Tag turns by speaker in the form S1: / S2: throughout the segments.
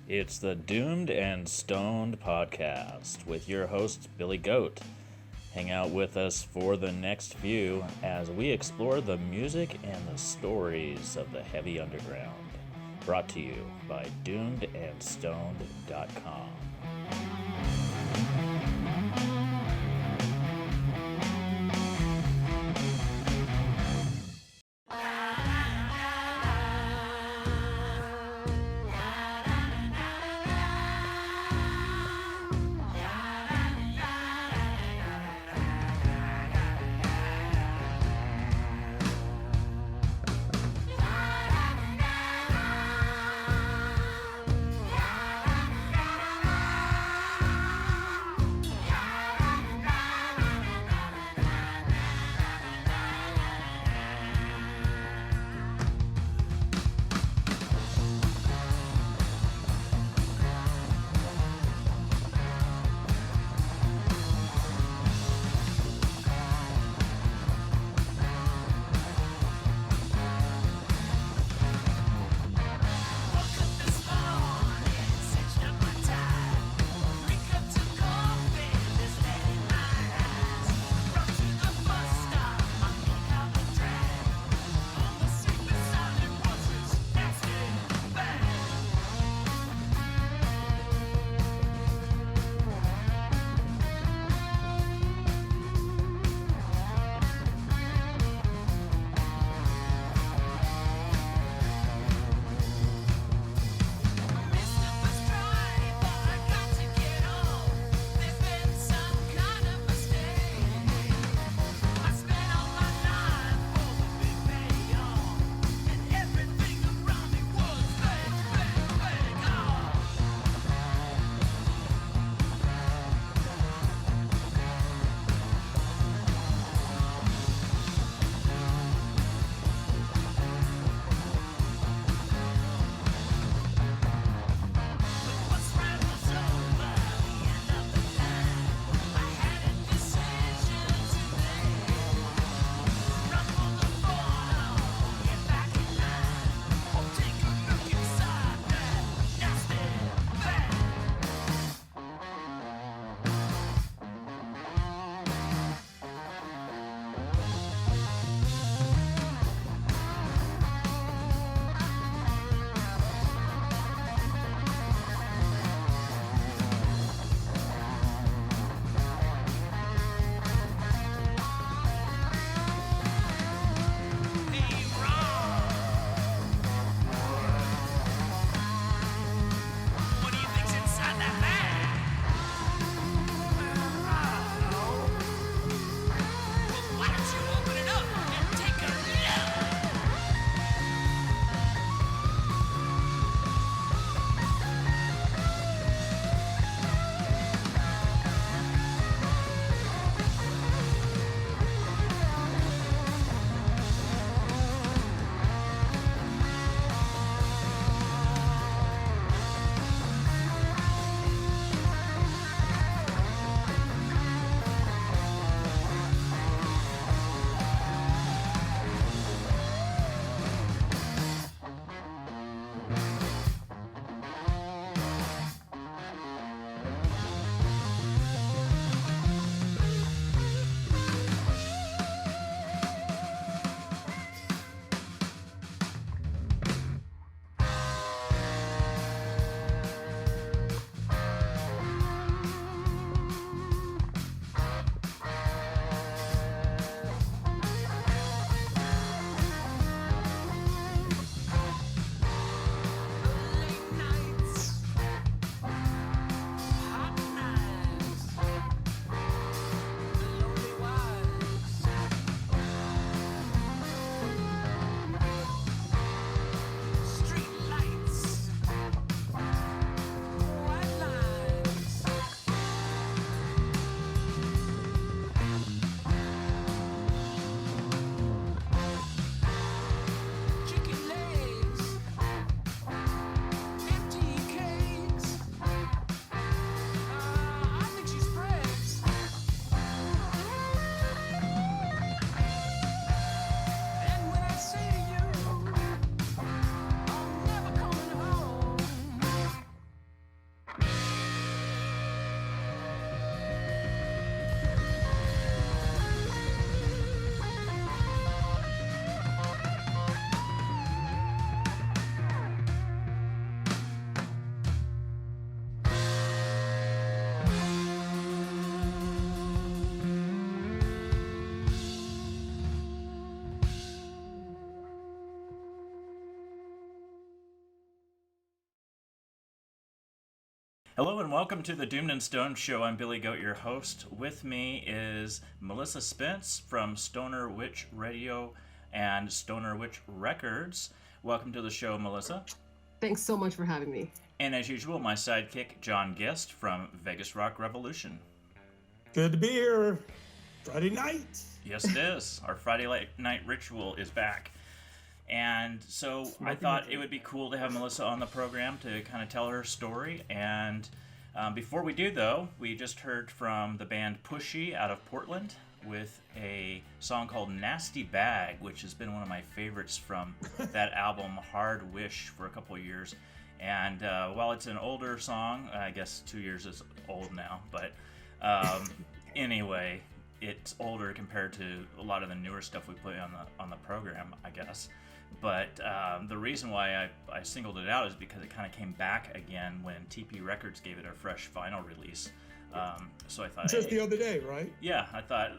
S1: It's the Doomed and Stoned podcast with your host, Billy Goate. Hang out with us for the next few as we explore the music and the stories of the heavy underground. Brought to you by doomedandstoned.com. Hello and welcome to the Doomed and Stoned Show. I'm Billy Goate, your host. With me is Melissa Spence from Stoner Witch Radio and Stoner Witch Records. Welcome to the show, Melissa.
S2: Thanks so much for having me.
S1: And as usual, my sidekick, John Gist from Vegas Rock Revolution.
S3: Good to be here. Friday night.
S1: Yes, it is. Our Friday night ritual is back. And so I thought it would be cool to have Melissa on the program to kind of tell her story. And before we do, though, we just heard from the band Pushy out of Portland with a song called Nasty Bag, which has been one of my favorites from that album, Hard Wish, for a couple of years. And while it's an older song, I guess 2 years is old now, but anyway, it's older compared to a lot of the newer stuff we play on the program, I guess. But the reason why I singled it out is because it kind of came back again when TP Records gave it a fresh vinyl release. So I thought,
S3: just the other day, right?
S1: Yeah, I thought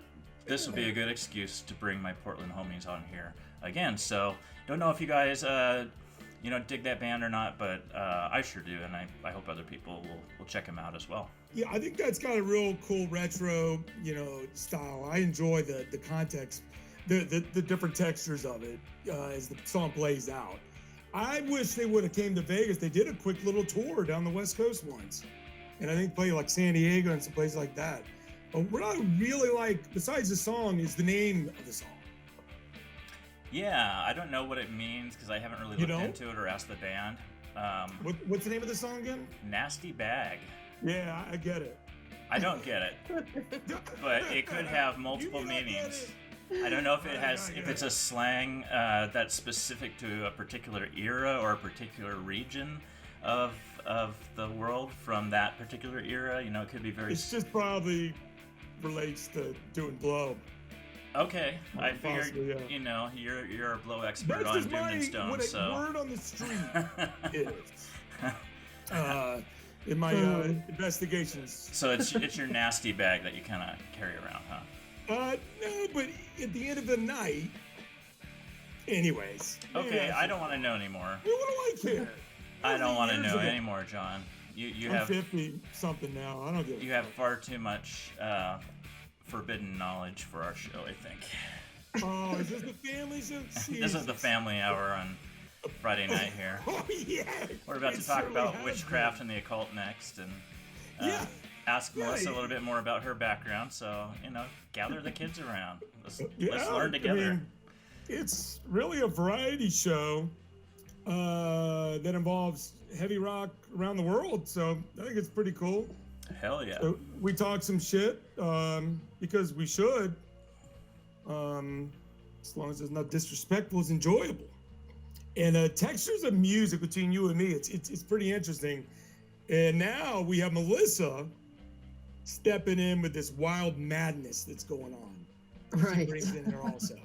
S1: this would be a good excuse to bring my Portland homies on here again. So don't know if you guys dig that band or not, but I sure do, and I hope other people will check them out as well.
S3: Yeah, I think that's got a real cool retro, style. I enjoy the context, the different textures of it as the song plays out. I wish they would have came to Vegas. They did a quick little tour down the West Coast once, and I think played like San Diego and some places like that. But what I really like, besides the song, is the name of the song.
S1: Yeah, I don't know what it means because I haven't really looked into it or asked the band.
S3: What's the name of the song again?
S1: Nasty Bag.
S3: Yeah, I get it.
S1: I don't get it, but it could have multiple meanings. I don't know if it's a slang that's specific to a particular era or a particular region of the world from that particular era. It could be very.
S3: It's just probably relates to doing blow.
S1: Okay, I figured, you're a blow expert
S3: that's
S1: on Doomed and Stone,
S3: what
S1: so.
S3: Word on the street is. In my investigations.
S1: So it's your nasty bag that you kind of carry around, huh?
S3: No, but at the end of the night, anyways.
S1: Okay, I don't want to know anymore.
S3: What do I care?
S1: I don't want to know anymore, John. You
S3: I'm
S1: have
S3: 50 something now. I don't get it.
S1: You have far too much forbidden knowledge for our show, I think.
S3: Oh, is this the family show?
S1: This is the family hour on Friday night here.
S3: Oh, yeah.
S1: We're about to talk about witchcraft and the occult next, and ask Melissa a little bit more about her background. So, gather the kids around. Let's learn together.
S3: I mean, it's really a variety show that involves heavy rock around the world. So I think it's pretty cool.
S1: Hell yeah.
S3: So we talk some shit because we should. As long as it's not disrespectful, it's enjoyable. And textures of music between you and me, it's pretty interesting. And now we have Melissa stepping in with this wild madness that's going on.
S2: Right.
S3: She brings in there also.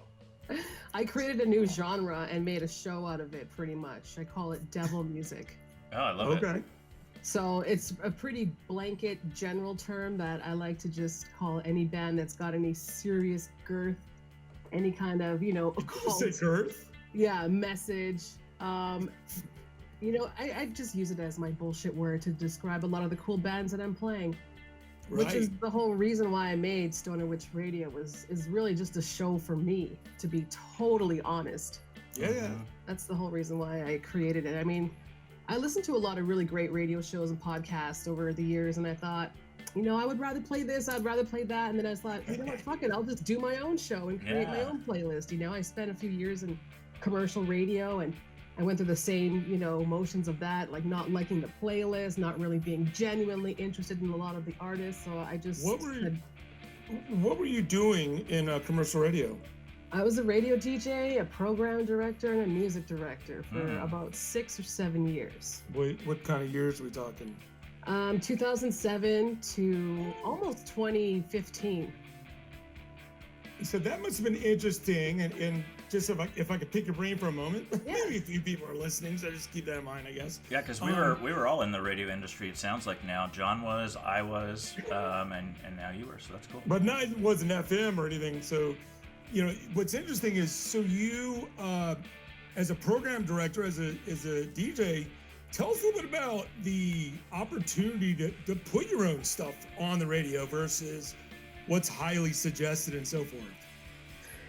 S2: I created a new genre and made a show out of it, pretty much. I call it devil music.
S1: Oh, I love it. Okay.
S2: So it's a pretty blanket general term that I like to just call any band that's got any serious girth, any kind of, occult.
S3: Say girth?
S2: Yeah, message. I just use it as my bullshit word to describe a lot of the cool bands that I'm playing.
S3: Right.
S2: Which is the whole reason why I made Stoner Witch Radio is really just a show for me, to be totally honest.
S3: Yeah.
S2: That's the whole reason why I created it. I mean, I listened to a lot of really great radio shows and podcasts over the years, and I thought, I would rather play this, I'd rather play that, and then I thought, fuck it, I'll just do my own show and create my own playlist. I spent a few years in commercial radio, and I went through the same, motions of that, like not liking the playlist, not really being genuinely interested in a lot of the artists. So I just
S3: What were you doing in commercial radio?
S2: I was a radio DJ, a program director, and a music director for about 6 or 7 years.
S3: What kind of years are we talking?
S2: 2007 to almost 2015.
S3: So that must have been interesting, and just if I could pick your brain for a moment, maybe a few people are listening, so just keep that in mind, I guess.
S1: Yeah, because we were all in the radio industry. It sounds like now John was, I was, and now you were. So that's cool.
S3: But not it wasn't FM or anything. So, what's interesting is, so you, as a program director, as a DJ, Tell us a little bit about the opportunity to put your own stuff on the radio versus what's highly suggested and so forth.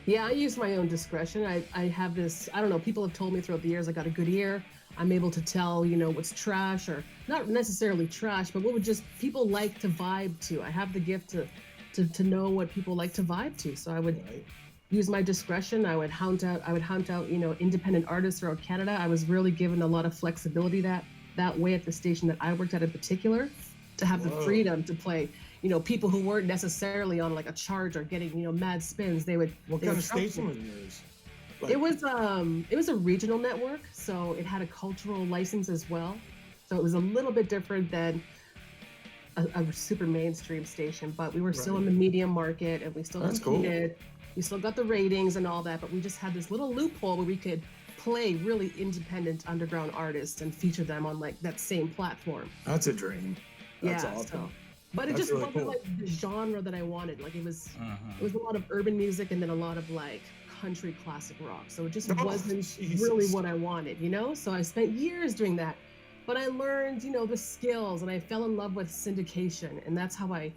S2: Yeah, I use my own discretion. I have this, I don't know, people have told me throughout the years I got a good ear. I'm able to tell, what's trash, or not necessarily trash, but what would just people like to vibe to. I have the gift to know what people like to vibe to. So I would use my discretion. I would hunt out, independent artists throughout Canada. I was really given a lot of flexibility that way at the station that I worked at in particular, to have the freedom to play, people who weren't necessarily on like a charge or getting, mad spins.
S3: What kind of station was yours?
S2: It was a regional network, so it had a cultural license as well. So it was a little bit different than a super mainstream station, but we were still in the medium market, and we still competed. Cool. We still got the ratings and all that, but we just had this little loophole where we could play really independent underground artists and feature them on like that same platform.
S3: That's a dream. That's awesome.
S2: So, but it just really wasn't like the genre that I wanted. Like it was a lot of urban music and then a lot of like country classic rock. So it just wasn't really what I wanted, So I spent years doing that. But I learned, the skills, and I fell in love with syndication, and that's how I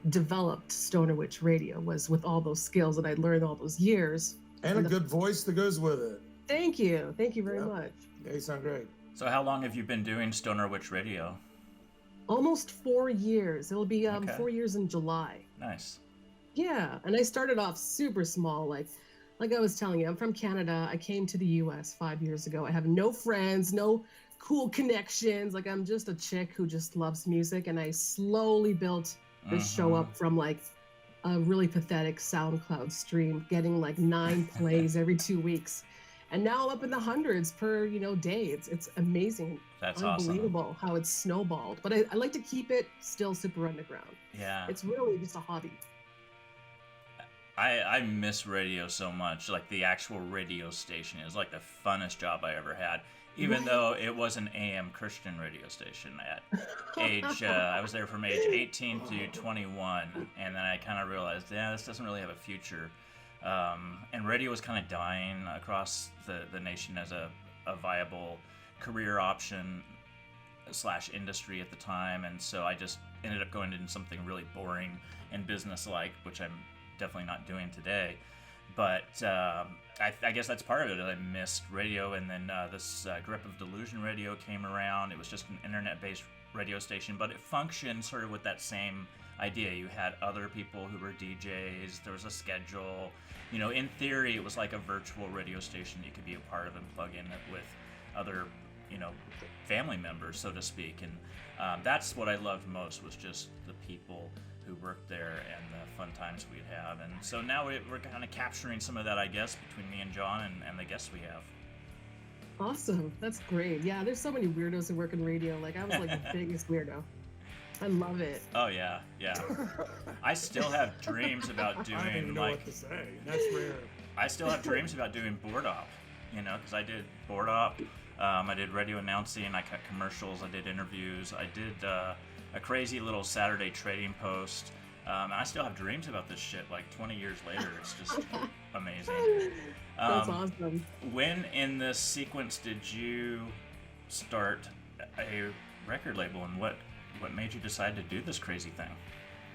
S2: developed Stoner Witch Radio, was with all those skills that I learned all those years.
S3: And a good voice that goes with it.
S2: Thank you very much.
S3: Yeah, you sound great.
S1: So how long have you been doing Stoner Witch Radio?
S2: Almost 4 years. It'll be 4 years in July.
S1: Nice.
S2: Yeah, and I started off super small, like I was telling you, I'm from Canada. I came to the US 5 years ago. I have no friends, no cool connections. Like I'm just a chick who just loves music, and I slowly built this show up from like a really pathetic SoundCloud stream, getting like 9 plays every 2 weeks. And now I'm up in the hundreds per, day. It's amazing.
S1: That's
S2: unbelievable
S1: awesome.
S2: How it's snowballed. But I like to keep it still super underground.
S1: Yeah.
S2: It's really just a hobby.
S1: I miss radio so much. Like the actual radio station is like the funnest job I ever had. Even though it was an AM Christian radio station at age, I was there from age 18 to 21, and then I kind of realized, this doesn't really have a future. And radio was kind of dying across the nation as a viable career option / industry at the time, and so I just ended up going into something really boring and business-like, which I'm definitely not doing today. But I guess that's part of it. I missed radio, and then this Grip of Delusion radio came around. It was just an internet-based radio station, but it functioned sort of with that same idea. You had other people who were DJs. There was a schedule. In theory, it was like a virtual radio station you could be a part of and plug in with other, family members, so to speak. And that's what I loved most, was just the people who worked there and the fun times we'd have. And so now we're kind of capturing some of that, I guess, between me and John and the guests we have.
S2: Awesome. That's great. Yeah, there's so many weirdos who work in radio. Like, I was like the biggest weirdo. I love it.
S1: Oh, yeah. I still have dreams about doing,
S3: I don't even know what to say. That's rare.
S1: I still have dreams about doing board op, because I did board op. I did radio announcing. I cut commercials. I did interviews. I did a crazy little Saturday trading post. And I still have dreams about this shit. Like 20 years later, it's just amazing.
S2: That's awesome.
S1: When in this sequence did you start a record label, and what made you decide to do this crazy thing?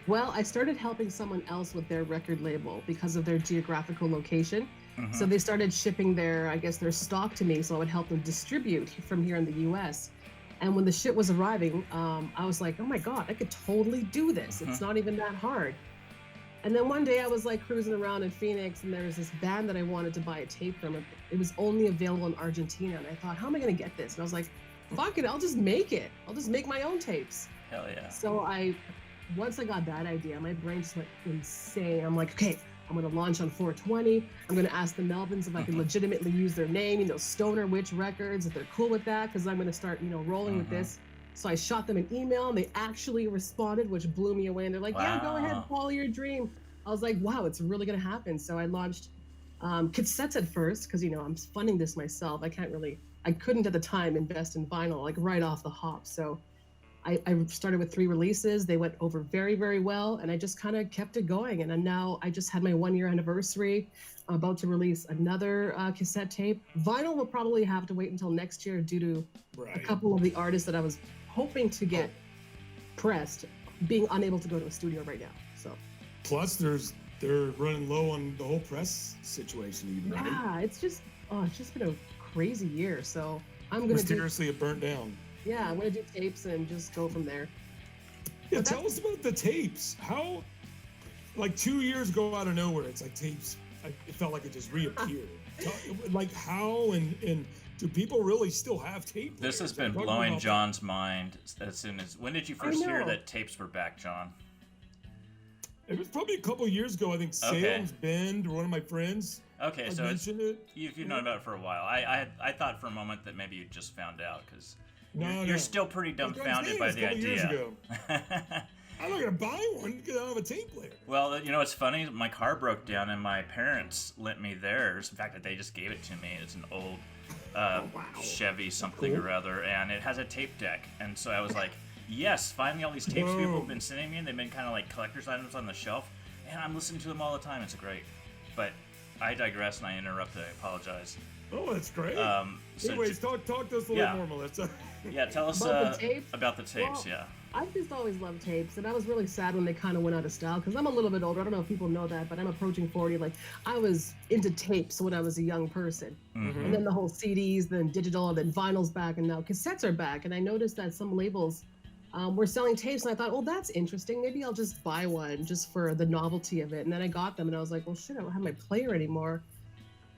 S2: Well, I started helping someone else with their record label because of their geographical location. So they started shipping their stock to me, so I would help them distribute from here in the US. And when the shit was arriving, I was like, oh my God, I could totally do this. It's not even that hard. And then one day I was like cruising around in Phoenix, and there was this band that I wanted to buy a tape from. It was only available in Argentina. And I thought, how am I going to get this? And I was like, fuck it, I'll just make it. I'll just make my own tapes.
S1: Hell yeah.
S2: So once I got that idea, my brain just went insane. I'm like, okay, I'm going to launch on 420. I'm going to ask the Melvins if I can legitimately use their name, Stoner Witch Records, if they're cool with that, because I'm going to start, rolling with this. So I shot them an email, and they actually responded, which blew me away. And they're like, yeah, go ahead, follow your dream. I was like, wow, it's really going to happen. So I launched cassettes at first, because, I'm funding this myself. I couldn't at the time invest in vinyl, like right off the hop. So I started with 3 releases. They went over very, very well, and I just kind of kept it going. And then now I just had my 1-year anniversary. I'm about to release another cassette tape. Vinyl will probably have to wait until next year due to a couple of the artists that I was hoping to get pressed being unable to go to a studio right now. So
S3: plus they're running low on the whole press situation even, right?
S2: Yeah, it's just been a crazy year. So I'm gonna
S3: mysteriously it burnt down.
S2: Yeah, I'm gonna do tapes and just go from there.
S3: Yeah, tell us about the tapes. How, like 2 years ago out of nowhere, it's like tapes. It felt like it just reappeared. Like how and do people really still have tape players?
S1: This has been blowing John's mind as soon as. When did you first hear that tapes were back, John?
S3: It was probably a couple of years ago. I think Salem's Bend, or one of my friends.
S1: Okay, so
S3: mentioned it.
S1: You've known about it for a while. I thought for a moment that maybe you just found out because you're still pretty dumbfounded by the idea.
S3: Years ago. I'm not gonna buy one because I don't have a tape player.
S1: Well, it's funny. My car broke down and my parents lent me theirs. In fact, they just gave it to me. It's an old Chevy something or other, and it has a tape deck. And so I was like, yes, finally all these tapes people have been sending me, and they've been kind of like collector's items on the shelf, and I'm listening to them all the time. It's great. But I digress and I interrupted. I apologize.
S3: Oh, that's great.
S1: So
S3: anyways, talk to us a little more, Melissa.
S1: Yeah, tell us
S2: about the tapes.
S1: Well,
S2: yeah. I've just always loved tapes, and I was really sad when they kind of went out of style because I'm a little bit older. I don't know if people know that, but I'm approaching 40. Like, I was into tapes when I was a young person. Mm-hmm. And then the whole CDs, then digital, and then vinyl's back, and now cassettes are back. And I noticed that some labels were selling tapes, and I thought, well, that's interesting. Maybe I'll just buy one just for the novelty of it. And then I got them, and I was like, well, shit, I don't have my player anymore.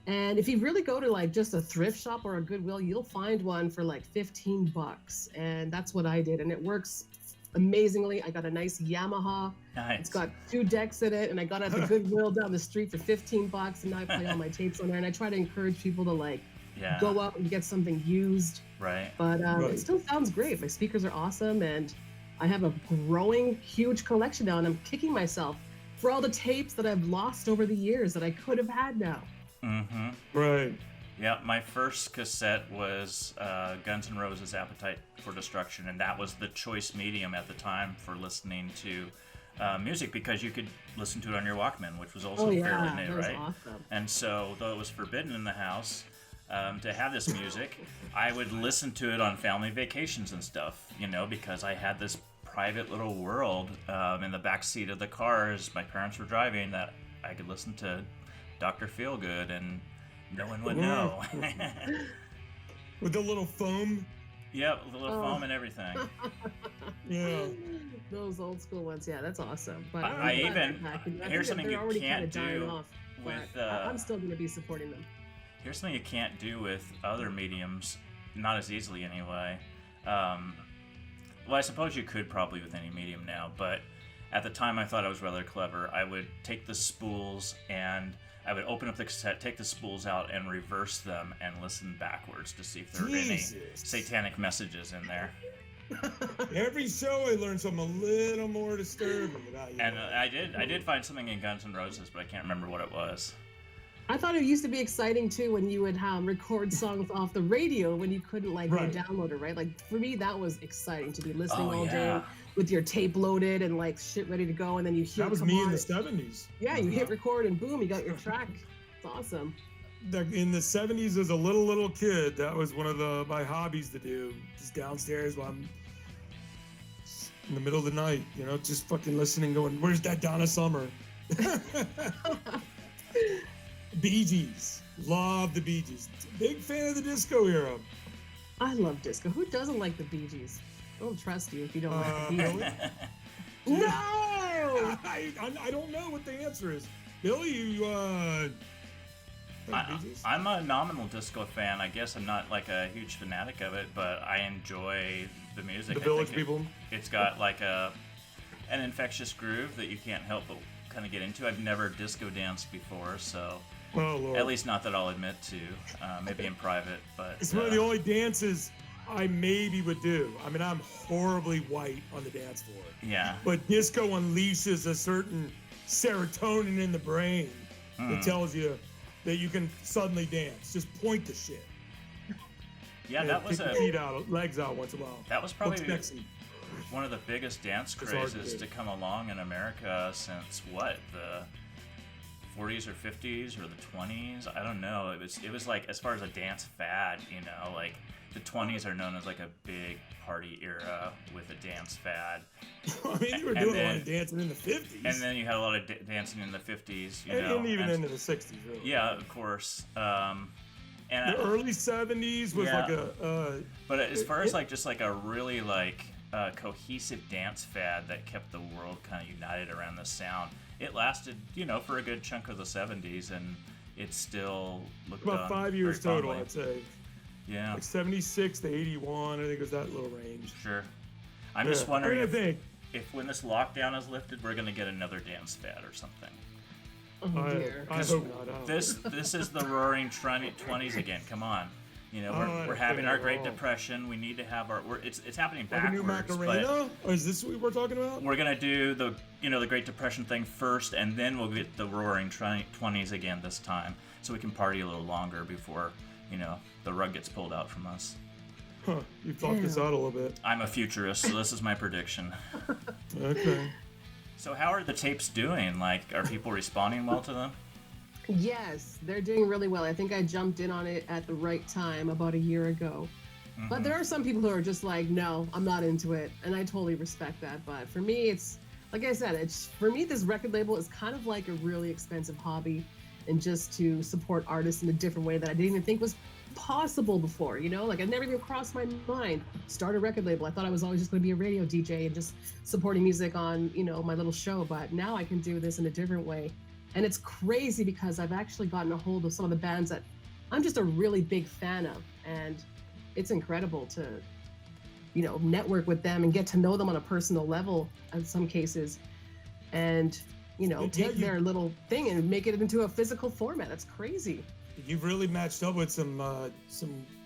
S2: And if you really go to like just a thrift shop or a Goodwill, you'll find one for like $15. And that's what I did. And it works amazingly. I got a nice Yamaha.
S1: Nice.
S2: It's got 2 decks in it. And I got it at the Goodwill down the street for $15. And now I play all my tapes on there. And I try to encourage people to like go out and get something used.
S1: Right.
S2: But it still sounds great. My speakers are awesome. And I have a growing, huge collection now. And I'm kicking myself for all the tapes that I've lost over the years that I could have had now.
S1: Mm-hmm.
S3: Right.
S1: Yeah, my first cassette was Guns N' Roses' Appetite for Destruction, and that was the choice medium at the time for listening to music because you could listen to it on your Walkman, which was also fairly new, right?
S2: Awesome.
S1: And so, though it was forbidden in the house to have this music, I would listen to it on family vacations and stuff, because I had this private little world in the back seat of the car as my parents were driving that I could listen to Dr. Feelgood and no one would know.
S3: With the little foam?
S1: Yep, the little foam and everything.
S3: Yeah.
S2: Those old school ones, yeah, that's awesome. But
S1: here's something you can't do with...
S2: I'm still going to be supporting them.
S1: Here's something you can't do with other mediums, not as easily anyway. Well, I suppose you could probably with any medium now, but at the time I thought I was rather clever. I would take the spools and I would open up the cassette, take the spools out, and reverse them and listen backwards to see if there were any satanic messages in there.
S3: Every show I learned something a little more disturbing about you.
S1: And I did find something in Guns N' Roses, but I can't remember what it was.
S2: I thought it used to be exciting too when you would record songs off the radio when you couldn't go download it, right? Like for me, that was exciting to be listening all day with your tape loaded and like shit ready to go, and then you hear.
S3: That was me in the 70s.
S2: Yeah, you hit record and boom, you got your track. It's awesome.
S3: In the 70s, as a little kid, that was one of my hobbies to do. Just downstairs while I'm in the middle of the night, just fucking listening, going, "Where's that Donna Summer?" Bee Gees. Love the Bee Gees. Big fan of the disco era.
S2: I love disco. Who doesn't like the Bee Gees? I don't trust you if you don't like the Bee Gees. No!
S3: I don't know what the answer is. Billy, you,
S1: I'm a nominal disco fan. I guess I'm not like a huge fanatic of it, but I enjoy the music.
S3: The Village People.
S1: It's got like an infectious groove that you can't help but kind of get into. I've never disco danced before, so at least not that I'll admit to. Maybe in private, but
S3: it's one of the only dances I maybe would do. I mean, I'm horribly white on the dance floor.
S1: Yeah.
S3: But disco unleashes a certain serotonin in the brain that tells you that you can suddenly dance. Just point the shit.
S1: Yeah, that was
S3: feet out, legs out once in a while.
S1: That was probably
S3: sexy.
S1: one of the biggest dance crazes to come along in America since what, the 40s or 50s or the 20s? I don't know. It was like, as far as a dance fad, you know, like the 20s are known as like a big party era with a dance fad.
S3: I mean, you were doing a lot of dancing in the 50s.
S1: And then you had a lot of dancing in the 50s, you
S3: and,
S1: know.
S3: And even into the 60s, really.
S1: Yeah, of course. And
S3: the early 70s was like a...
S1: but as far as like just like a really like cohesive dance fad that kept the world kind of united around the sound, it lasted, you know, for a good chunk of the 70s, and it still looked
S3: about 5 years total,
S1: fondly.
S3: I'd say.
S1: Yeah.
S3: Like 76 to 81, I think it was that little range.
S1: Sure. I'm just wondering if when this lockdown is lifted, we're going to get another dance fad or something.
S2: Oh, dear.
S3: I hope not.
S1: This is the roaring 20s again. Come on. You know, we're having our Great Depression. We need to have our... It's happening backwards.
S3: Like a new Macarena? Or is this what we're talking about?
S1: We're going to do the Great Depression thing first, and then we'll get the roaring 20s again this time, so we can party a little longer before, you know, the rug gets pulled out from us.
S3: Huh. You've thought this out a little bit.
S1: I'm a futurist, so this is my prediction.
S3: Okay.
S1: So how are the tapes doing? Like, are people responding well to them?
S2: Yes, they're doing really well. I think I jumped in on it at the right time about a year ago. Mm-hmm. But there are some people who are just like, no, I'm not into it. And I totally respect that. But for me, it's, like I said, for me, this record label is kind of like a really expensive hobby, and just to support artists in a different way that I didn't even think was possible before, you know? Like, it never even crossed my mind, start a record label. I thought I was always just going to be a radio DJ and just supporting music on, you know, my little show. But now I can do this in a different way. And it's crazy because I've actually gotten a hold of some of the bands that I'm just a really big fan of. And it's incredible to, you know, network with them and get to know them on a personal level in some cases. And, you know, take their little thing and make it into a physical format. That's crazy.
S3: You've really matched up with some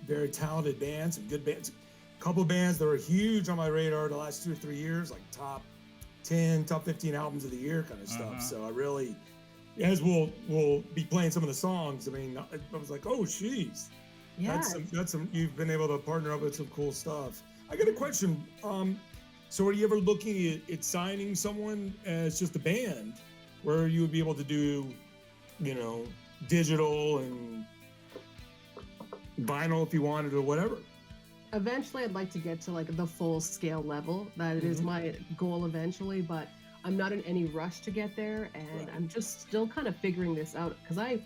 S3: very talented bands, some good bands. A couple of bands that were huge on my radar the last 2 or 3 years, like top 10, top 15 albums of the year kind of stuff. So I really, as we'll be playing some of the songs, I mean, I was like, oh, jeez. Yeah. That's some, you've been able to partner up with some cool stuff. I got a question. So are you ever looking at signing someone as just a band where you would be able to do, you know, digital and vinyl if you wanted or whatever?
S2: Eventually I'd like to get to like the full scale level. That is my goal eventually, but I'm not in any rush to get there, and I'm just still kind of figuring this out because I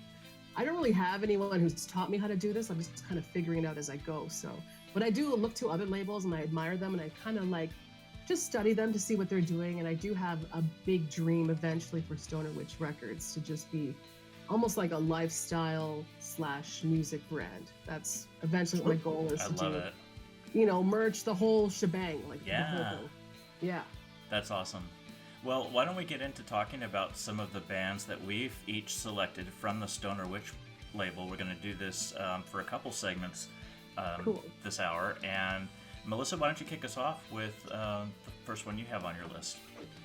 S2: don't really have anyone who's taught me how to do this. I'm just kind of figuring it out as I go. So, but I do look to other labels and I admire them, and I kind of like just study them to see what they're doing. And I do have a big dream eventually for Stoner Witch Records to just be almost like a lifestyle / music brand. That's eventually what my goal is to do.
S1: It.
S2: You know, merch, the whole shebang, like the whole thing. Yeah.
S1: That's awesome. Well, why don't we get into talking about some of the bands that we've each selected from the Stoner Witch label. We're going to do this for a couple segments this hour. And Melissa, why don't you kick us off with the first one you have on your list?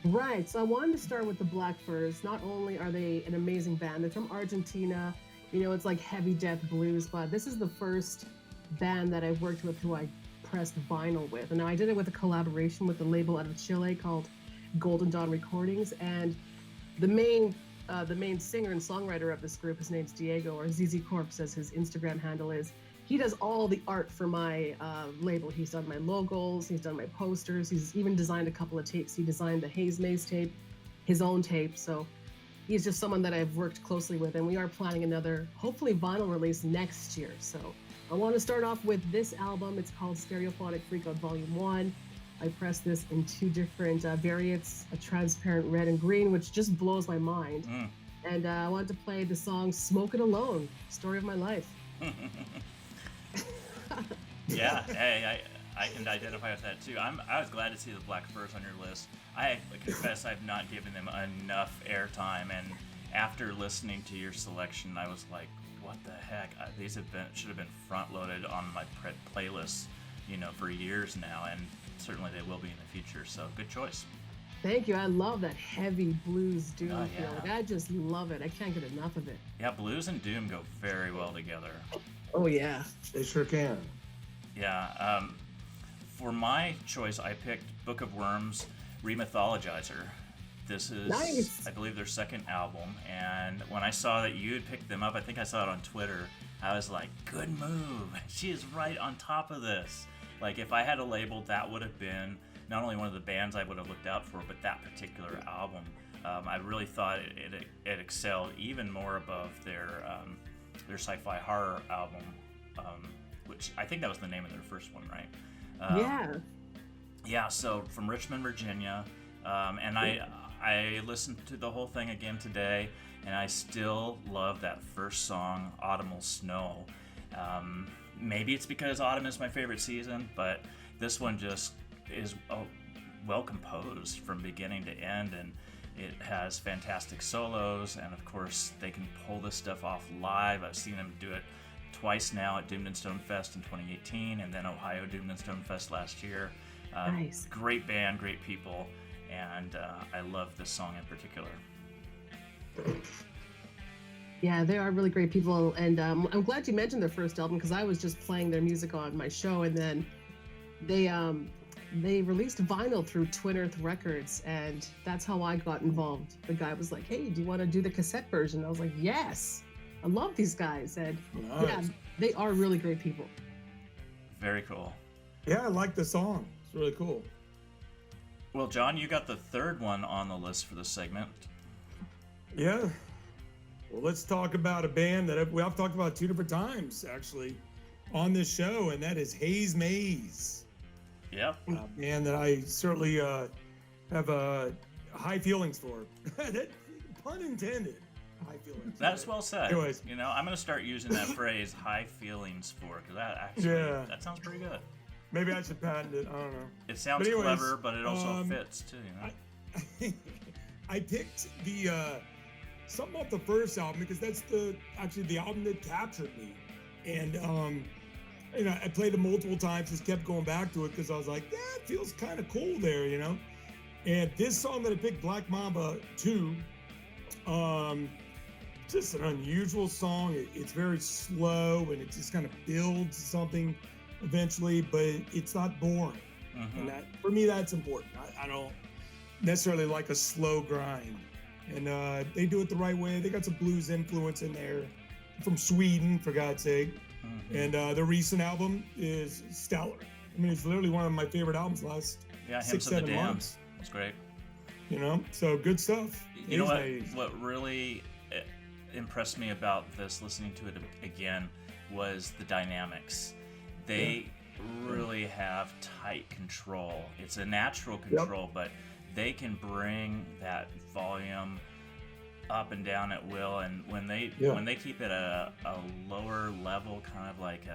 S2: Right. So I wanted to start with the Black Furs. Not only are they an amazing band, they're from Argentina. You know, it's like heavy death blues, but this is the first band that I've worked with who I pressed vinyl with. And now I did it with a collaboration with a label out of Chile called Golden Dawn Recordings. And the main singer and songwriter of this group, his name's Diego, or ZZ Corpse as his Instagram handle is. He does all the art for my label. He's done my logos, he's done my posters, he's even designed a couple of tapes. He designed the Hazemaze tape, his own tape. So he's just someone that I've worked closely with, and we are planning another, hopefully vinyl release next year. So I want to start off with this album. It's called Stereophonic Freakout Volume 1. I pressed this in 2 different variants, a transparent red and green, which just blows my mind. And I wanted to play the song Smoke It Alone, Story of My Life.
S1: Yeah, hey, I can identify with that too. I was glad to see the Black Furs on your list. I confess I've not given them enough airtime, and after listening to your selection, I was like, what the heck? These should have been front loaded on my playlist, you know, for years now, and certainly they will be in the future. So good choice.
S2: Thank you. I love that heavy blues doom feel. Like, I just love it. I can't get enough of it.
S1: Yeah, blues and doom go very well together.
S2: Oh yeah,
S3: they sure can.
S1: Yeah. for my choice, I picked Book of Wyrms Remythologizer. This is,
S2: nice.
S1: I believe, their second album, and when I saw that you had picked them up, I think I saw it on Twitter, I was like, good move. She is right on top of this. Like, if I had a label, that would have been not only one of the bands I would have looked out for, but that particular album. I really thought it excelled even more above their sci-fi horror album, which I think that was the name of their first one, right? Yeah, so from Richmond, Virginia, and I listened to the whole thing again today, and I still love that first song, Autumnal Snow. Maybe it's because autumn is my favorite season, but this one just is well composed from beginning to end, and it has fantastic solos, and of course they can pull this stuff off live. I've seen them do it twice now at Doomed and Stone Fest in 2018, and then Ohio Doomed and Stone Fest last year.
S2: Nice.
S1: Great band, great people, and I love this song in particular.
S2: Yeah, they are really great people, and I'm glad you mentioned their first album, because I was just playing their music on my show, and then they released vinyl through Twin Earth Records, and that's how I got involved. The guy was like, hey, do you want to do the cassette version? I was like, yes, I love these guys, and yeah, they are really great people.
S1: Very cool.
S3: Yeah, I like the song. It's really cool.
S1: Well, John, you got the third one on the list for this segment.
S3: Yeah. Well, let's talk about a band that I've talked about 2 different times, actually, on this show, and that is Hazemaze.
S1: Yep.
S3: A band that I certainly have high feelings for. That, pun intended. High feelings.
S1: That's well said.
S3: Anyways.
S1: You know, I'm going to start using that phrase, high feelings for, because that actually, that sounds pretty good.
S3: Maybe I should patent it. I don't know.
S1: It sounds clever, but it also fits, too, you know?
S3: I picked the something off the first album because that's actually the album that captured me, and you know, I played it multiple times, just kept going back to it because I was like, yeah, it feels kind of cool there, you know. And this song that I picked, Black Mamba 2, just an unusual song. It's very slow and it just kind of builds something eventually, but it's not boring.
S1: Mm-hmm.
S3: And that, for me, that's important. I don't necessarily like a slow grind. And they do it the right way. They got some blues influence in there from Sweden, for God's sake. Mm-hmm. And the recent album is stellar. I mean, it's literally one of my favorite albums last 6-7 months.
S1: It's great.
S3: You know, so good stuff.
S1: You know what really impressed me about this, listening to it again, was the dynamics. They really have tight control. It's a natural control, but they can bring that volume up and down at will, and when they keep it a lower level, kind of like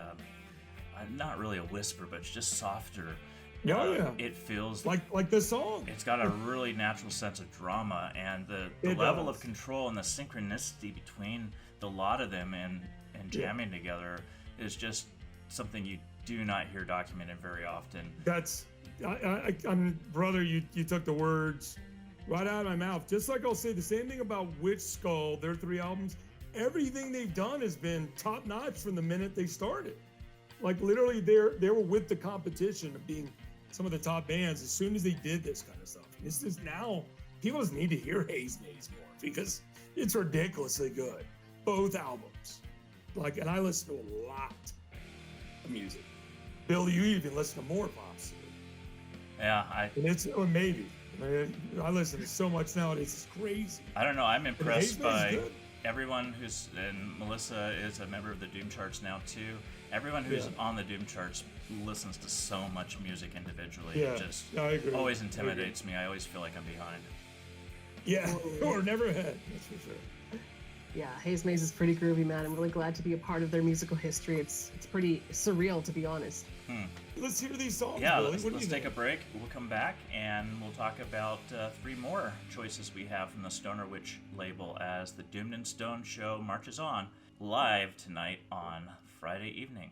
S1: not really a whisper, but it's just softer. It feels
S3: like the song.
S1: It's got a really natural sense of drama, and the level of control and the synchronicity between the lot of them and jamming together is just something you do not hear documented very often.
S3: That's I'm brother, you took the words right out of my mouth. Just like I'll say the same thing about Witch Skull, their 3 albums. Everything they've done has been top notch from the minute they started. Like literally, they were with the competition of being some of the top bands as soon as they did this kind of stuff. This is now, people just need to hear Hazemaze more because it's ridiculously good. Both albums. Like, and I listen to a lot of music. Bill, you even listen to more pops.
S1: Yeah,
S3: and it's maybe. I listen to so much nowadays. It's crazy.
S1: I don't know. I'm impressed by everyone who's, and Melissa is a member of the Doom Charts now too. Everyone who's on the Doom Charts listens to so much music individually.
S3: Yeah,
S1: it just
S3: I agree.
S1: Always intimidates me. I always feel like I'm behind.
S3: Yeah, or never ahead. That's for sure.
S2: Yeah, Hazemaze is pretty groovy, man. I'm really glad to be a part of their musical history. It's pretty surreal, to be honest.
S3: Let's hear these songs.
S1: Yeah,
S3: Billy.
S1: let's take a break. We'll come back and we'll talk about 3 more choices we have from the Stoner Witch label as the Doomed and Stone show marches on live tonight on Friday evening.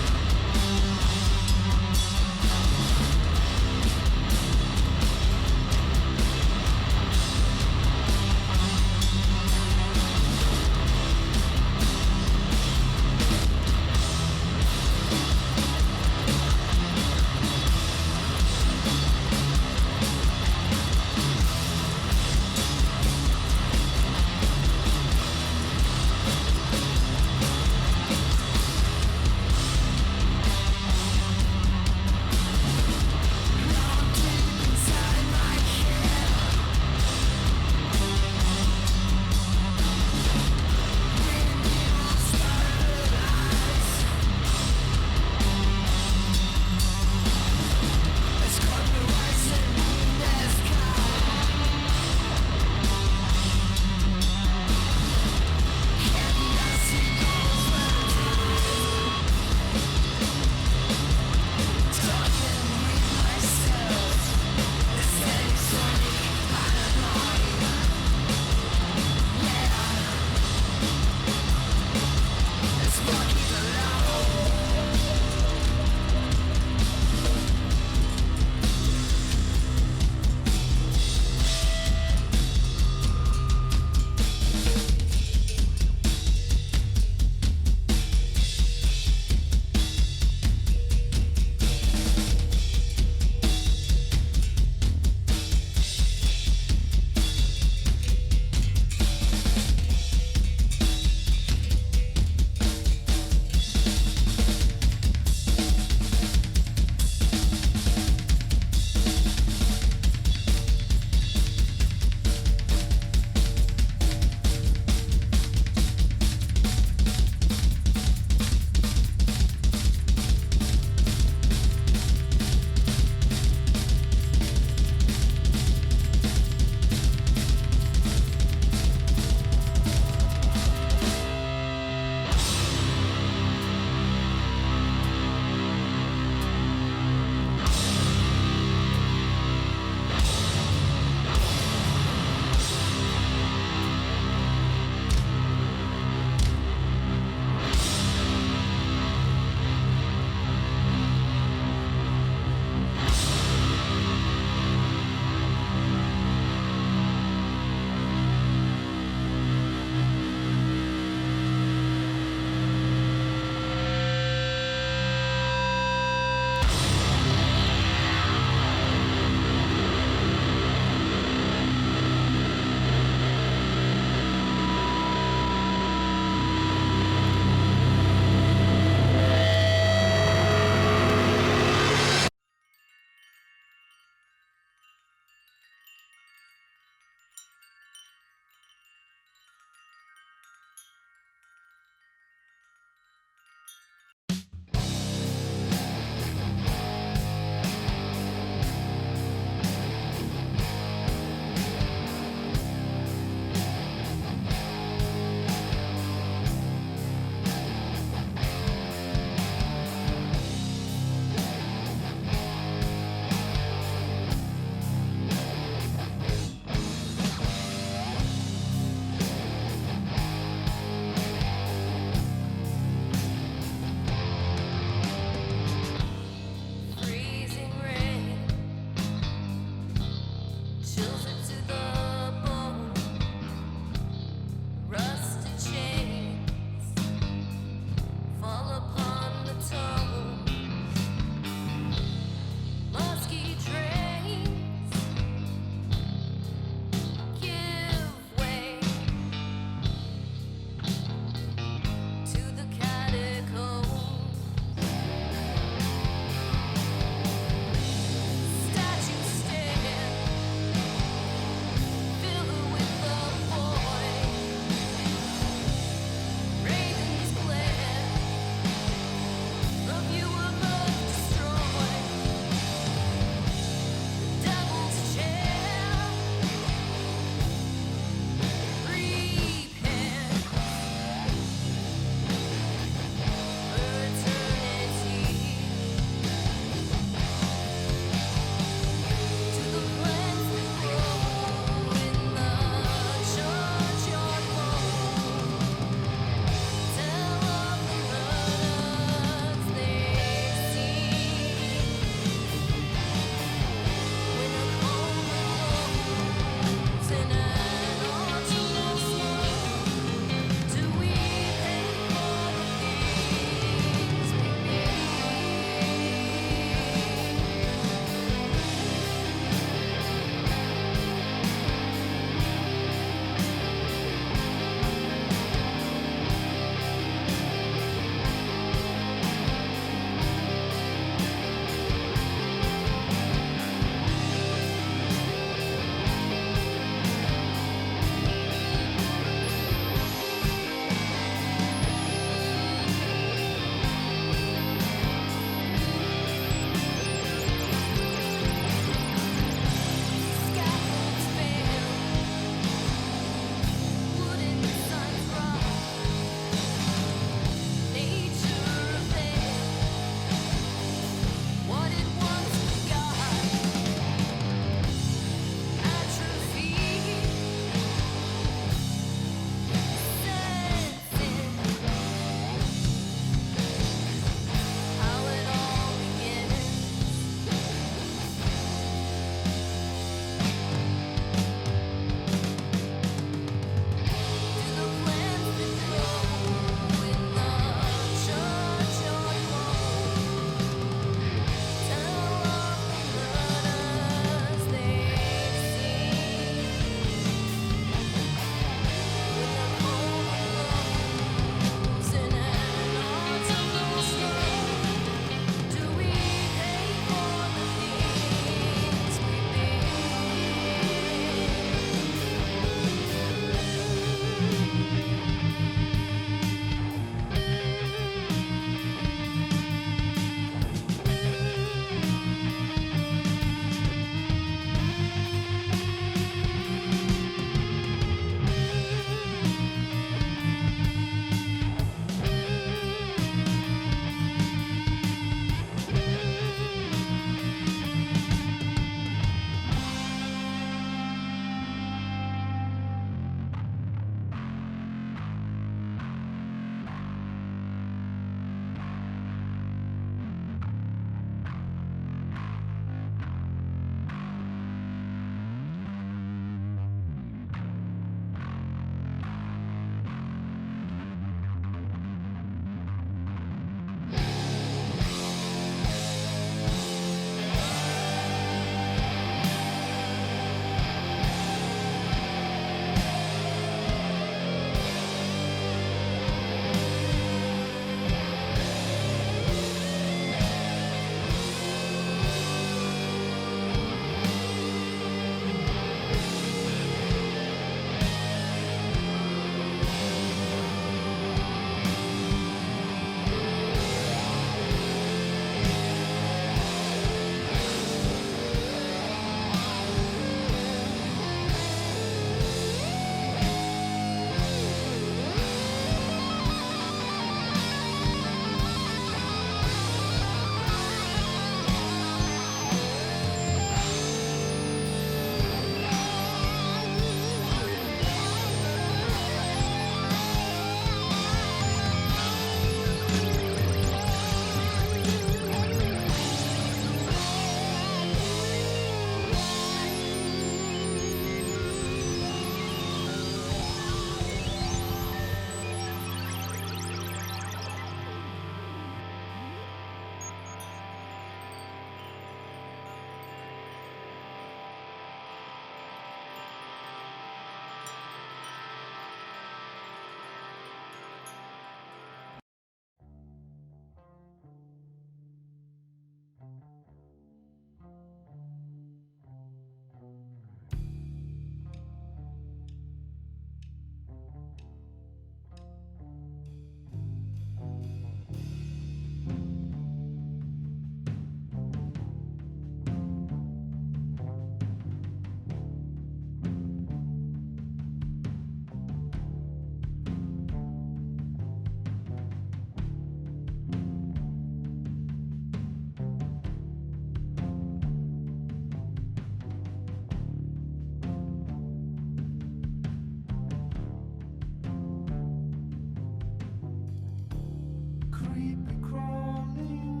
S4: creepy crawling.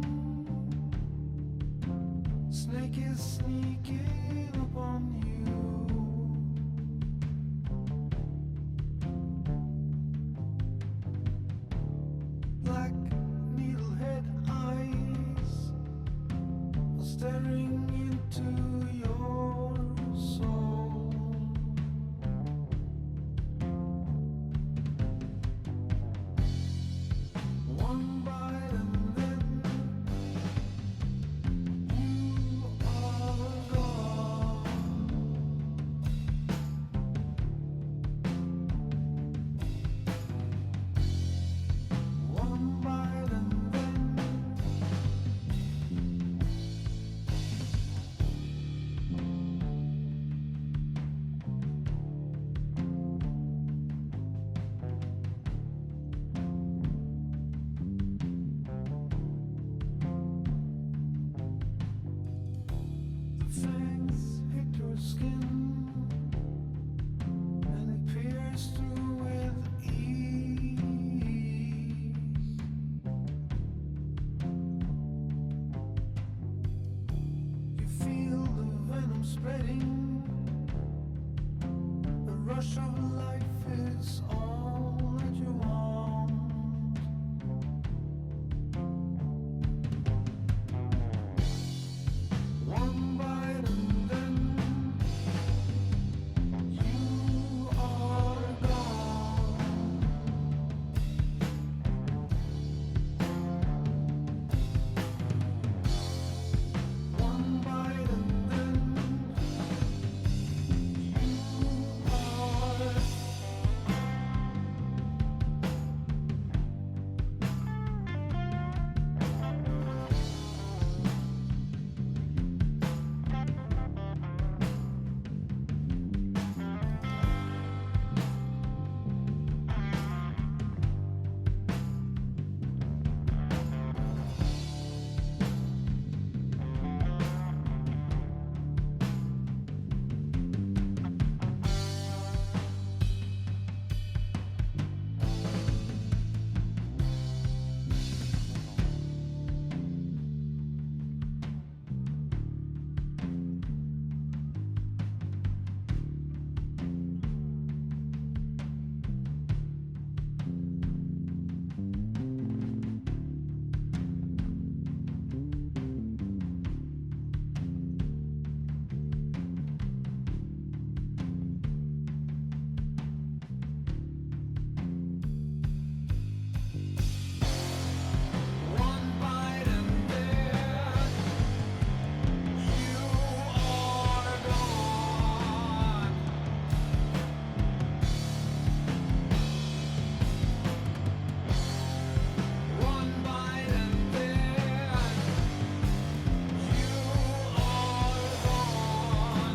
S4: Snake is sneaking upon you. Black needlehead eyes are staring into your soul. One bite and then you are gone. One bite and then the fangs hit your skin and they pierce through with ease. You feel the venom spreading. The rush of life is all that you want. One bite and then you are gone. One bite and then you are. One bite and then you are gone. One bite and then you are gone.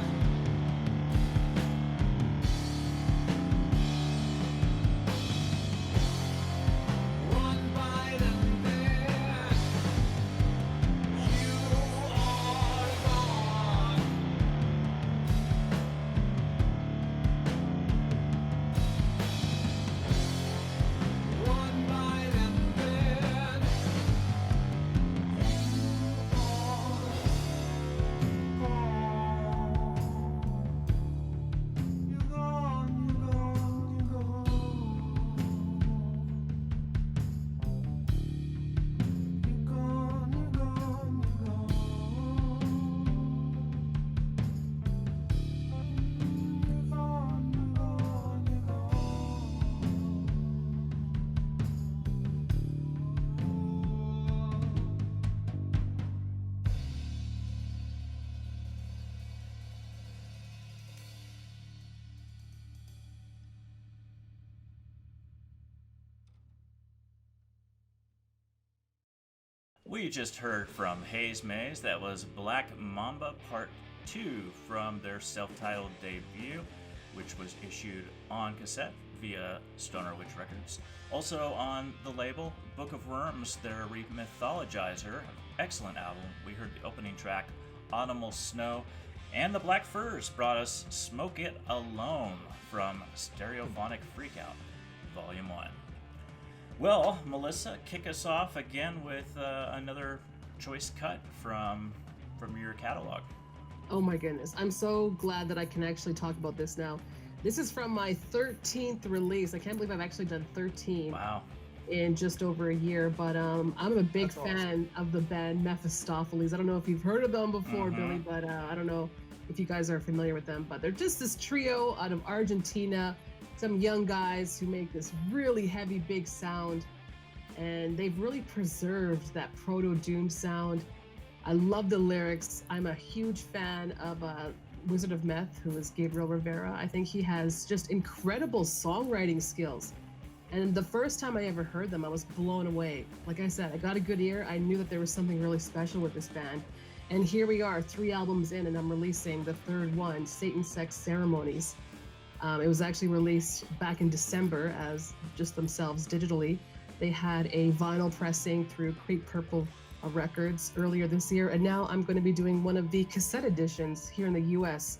S4: One bite and then you are gone. One bite and then you are gone. You're gone, you're gone, you're gone. You're gone, you're gone, you're gone. You're gone, you're
S1: We just heard from Hazemaze. That was Black Mamba Part 2 from their self-titled debut, which was issued on cassette via Stoner Witch Records. Also on the label, Book of Wyrms, their remythologizer. Excellent album. We heard the opening track, Autumnal Snow, and the Black Furs brought us Smoke It Alone from Stereophonic Freakout, Volume 1. Well, Melissa, kick us off again with another choice cut from your catalog.
S2: Oh my goodness. I'm so glad that I can actually talk about this now. This is from my 13th release. I can't believe I've actually done 13
S1: Wow.
S2: in just over a year, but I'm a big
S3: That's
S2: fan of the band Mephistofeles. I don't know if you've heard of them before,
S1: Mhm.
S2: Billy, but I don't know if you guys are familiar with them, but they're just this trio out of Argentina, some young guys who make this really heavy, big sound, and they've really preserved that proto-doom sound. I love the lyrics. I'm a huge fan of Wizard of Meth, who is Gabriel Rivera. I think he has just incredible songwriting skills. And the first time I ever heard them, I was blown away. Like I said, I got a good ear. I knew that there was something really special with this band. And here we are, 3 albums in, and I'm releasing the third one, Satan Sex Ceremonies. It was actually released back in December as just themselves digitally. They had a vinyl pressing through Creep Purple Records earlier this year, and now I'm going to be doing one of the cassette editions here in the US.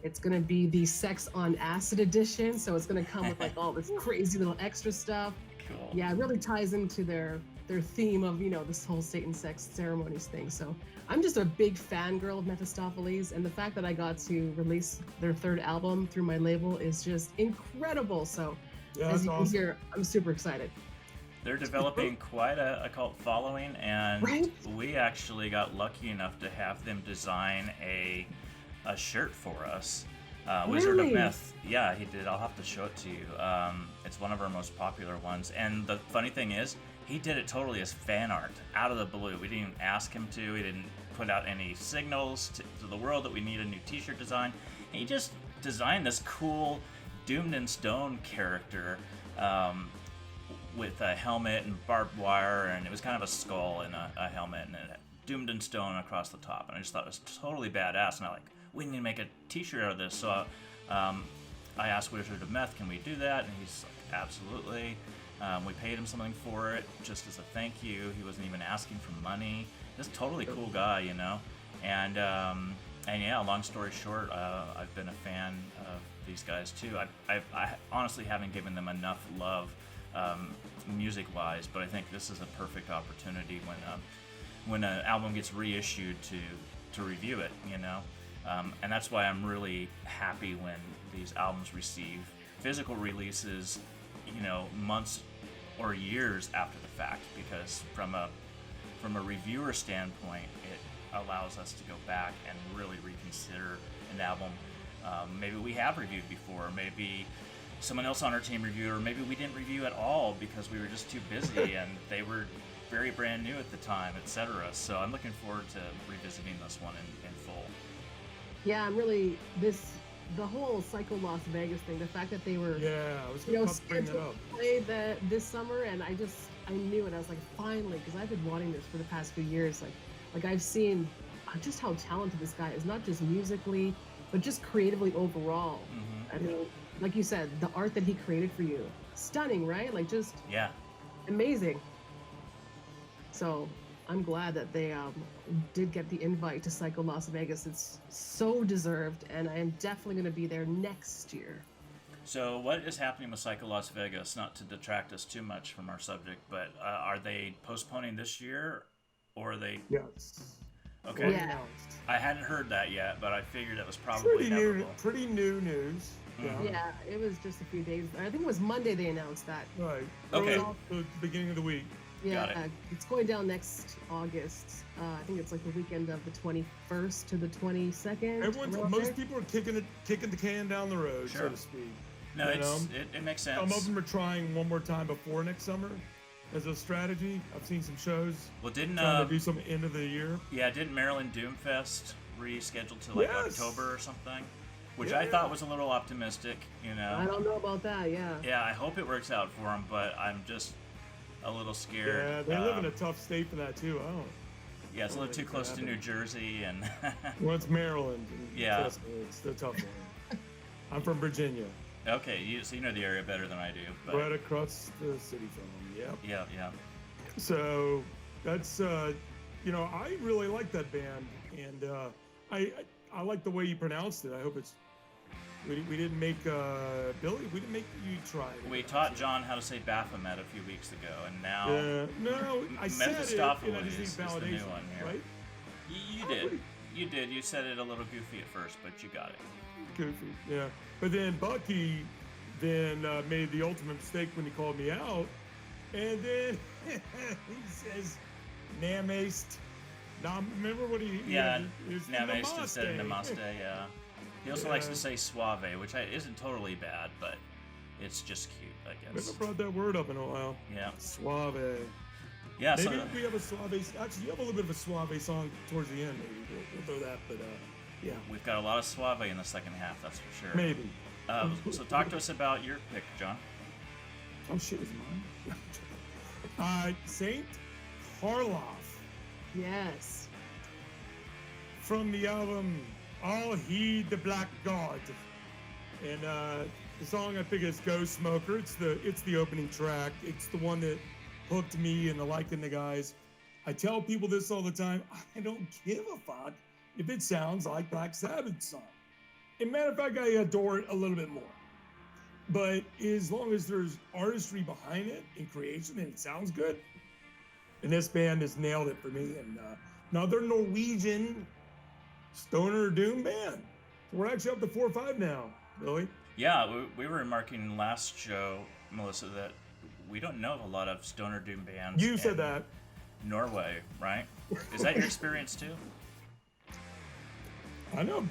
S2: It's going to be the Sex on Acid edition, so it's going to come with like all this crazy little extra stuff.
S1: Cool.
S2: Yeah, it really ties into their theme of, you know, this whole Satan Sex Ceremonies thing. So I'm just a big fangirl of Mephistofeles, and the fact that I got to release their third album through my label is just incredible. So
S3: Yeah,
S2: as
S3: that's
S2: you can
S3: awesome.
S2: hear, I'm super excited.
S1: They're developing quite a cult following, and
S2: Right?
S1: we actually got lucky enough to have them design a shirt for us. Wizard of
S2: Really?
S1: Meth. Yeah, he did. I'll have to show it to you. It's one of our most popular ones. And the funny thing is, he did it totally as fan art, out of the blue. We didn't even ask him to. He didn't put out any signals to the world that we need a new t-shirt design. He just designed this cool Doomed in Stone character with a helmet and barbed wire, and it was kind of a skull and a helmet, and it had Doomed in Stone across the top. And I just thought it was totally badass. And I'm like, we need to make a t-shirt out of this. So I asked Wizard of Meth, can we do that? And he's like, absolutely. We paid him something for it just as a thank you. He wasn't even asking for money. Just totally cool guy, you know. And yeah, long story short, I've been a fan of these guys too. I honestly haven't given them enough love music-wise, but I think this is a perfect opportunity when an album gets reissued to review it, you know. And that's why I'm really happy when these albums receive physical releases, you know, months or years after the fact, because from a reviewer standpoint, it allows us to go back and really reconsider an album maybe we have reviewed before, maybe someone else on our team reviewed, or maybe we didn't review at all because we were just too busy and they were very brand new at the time, etc. So I'm looking forward to revisiting this one in full.
S2: Yeah, I'm really the whole Psycho Las Vegas thing, the fact that they were
S3: Yeah, I was
S2: you know
S3: about to bring that
S2: scheduled
S3: up.
S2: to play this summer, and I knew it. I was like, finally, because I've been wanting this for the past few years. Like I've seen just how talented this guy is, not just musically, but just creatively overall.
S1: Mm-hmm.
S2: I mean, like you said, the art that he created for you, stunning, right? Like just
S1: Yeah.
S2: amazing. So I'm glad that they did get the invite to Psycho Las Vegas. It's so deserved, and I am definitely going to be there next year.
S1: So what is happening with Psycho Las Vegas? Not to detract us too much from our subject, but are they postponing this year, or are they?
S3: Yes.
S1: Okay.
S2: Yeah.
S3: Announced.
S1: I hadn't heard that yet, but I figured it was probably
S3: Pretty new,
S1: inevitable.
S3: pretty new news.
S1: Mhm.
S2: Yeah, it was just a few days. I think it was Monday they announced that.
S3: Right.
S1: Okay.
S3: Well, the beginning of the week.
S2: Yeah,
S1: Got it.
S2: it's going down next August. I think it's like the weekend of the 21st to the 22nd. around
S3: Most
S2: there.
S3: people are kicking the can down the road,
S1: Sure.
S3: so to speak.
S1: No,
S3: You know?
S1: it makes sense.
S3: Some of them are trying one more time before next summer as a strategy. I've seen some shows
S1: Well, didn't
S3: trying to do some end of the year.
S1: didn't Maryland Doomfest reschedule to like
S3: Yes.
S1: October or something? Which I
S3: Yeah.
S1: thought was a little optimistic, you know.
S2: I don't know about that. Yeah.
S1: Yeah, I hope it works out for them, but I'm just a little scared.
S3: Yeah, they live in a tough state for that too. I don't.
S1: Yeah, it's a little too
S3: it's
S1: close to
S3: happening.
S1: New Jersey, and
S3: Well, it's Maryland. And
S1: Yeah.
S3: trust me, it's the tough one. I'm from Virginia,
S1: okay, so you know the area better than I do. But
S3: right across the city from them. Yep.
S1: yeah.
S3: So that's you know, I really like that band, and I like the way you pronounced it. I hope it's We didn't make Billy. We didn't make you try.
S1: We taught John how to say Baphomet a few weeks ago, and now
S3: no, I said it, and I
S1: Mephistofeles
S3: just need
S1: is the
S3: validation,
S1: new one here.
S3: right?
S1: You did. You did. You said it a little goofy at first, but you got it.
S3: Goofy, yeah. But then Bucky then made the ultimate mistake when he called me out, and then he says, "Namaste." Remember what he?
S1: Yeah,
S3: he
S1: Namaste instead of Namaste. Yeah. He also likes to say suave, which isn't totally bad, but it's just cute, I guess.
S3: Never brought that word up in a while.
S1: Yeah.
S3: Suave.
S1: Yeah.
S3: Maybe
S1: So
S3: we have a suave. Actually, you have a little bit of a suave song towards the end. Maybe we'll throw that. But yeah.
S1: we've got a lot of suave in the second half, that's for sure.
S3: Maybe.
S1: So talk to us about your pick, John.
S3: Oh shit, is mine? Saint Karloff
S2: Yes.
S3: from the album I'll Heed the Black God. And the song I pick is Ghost Smoker. It's the opening track. It's the one that hooked me into liking the guys. I tell people this all the time. I don't give a fuck if it sounds like Black Sabbath's song. As a matter of fact, I adore it a little bit more. But as long as there's artistry behind it and creation and it sounds good, and this band has nailed it for me. And another Norwegian stoner doom band. So we're actually up to 4 or 5 now, Billy.
S1: Yeah, we were remarking last show, Melissa, that we don't know of a lot of stoner doom bands.
S3: You said that.
S1: Norway, right? Is that your experience too?
S3: I know.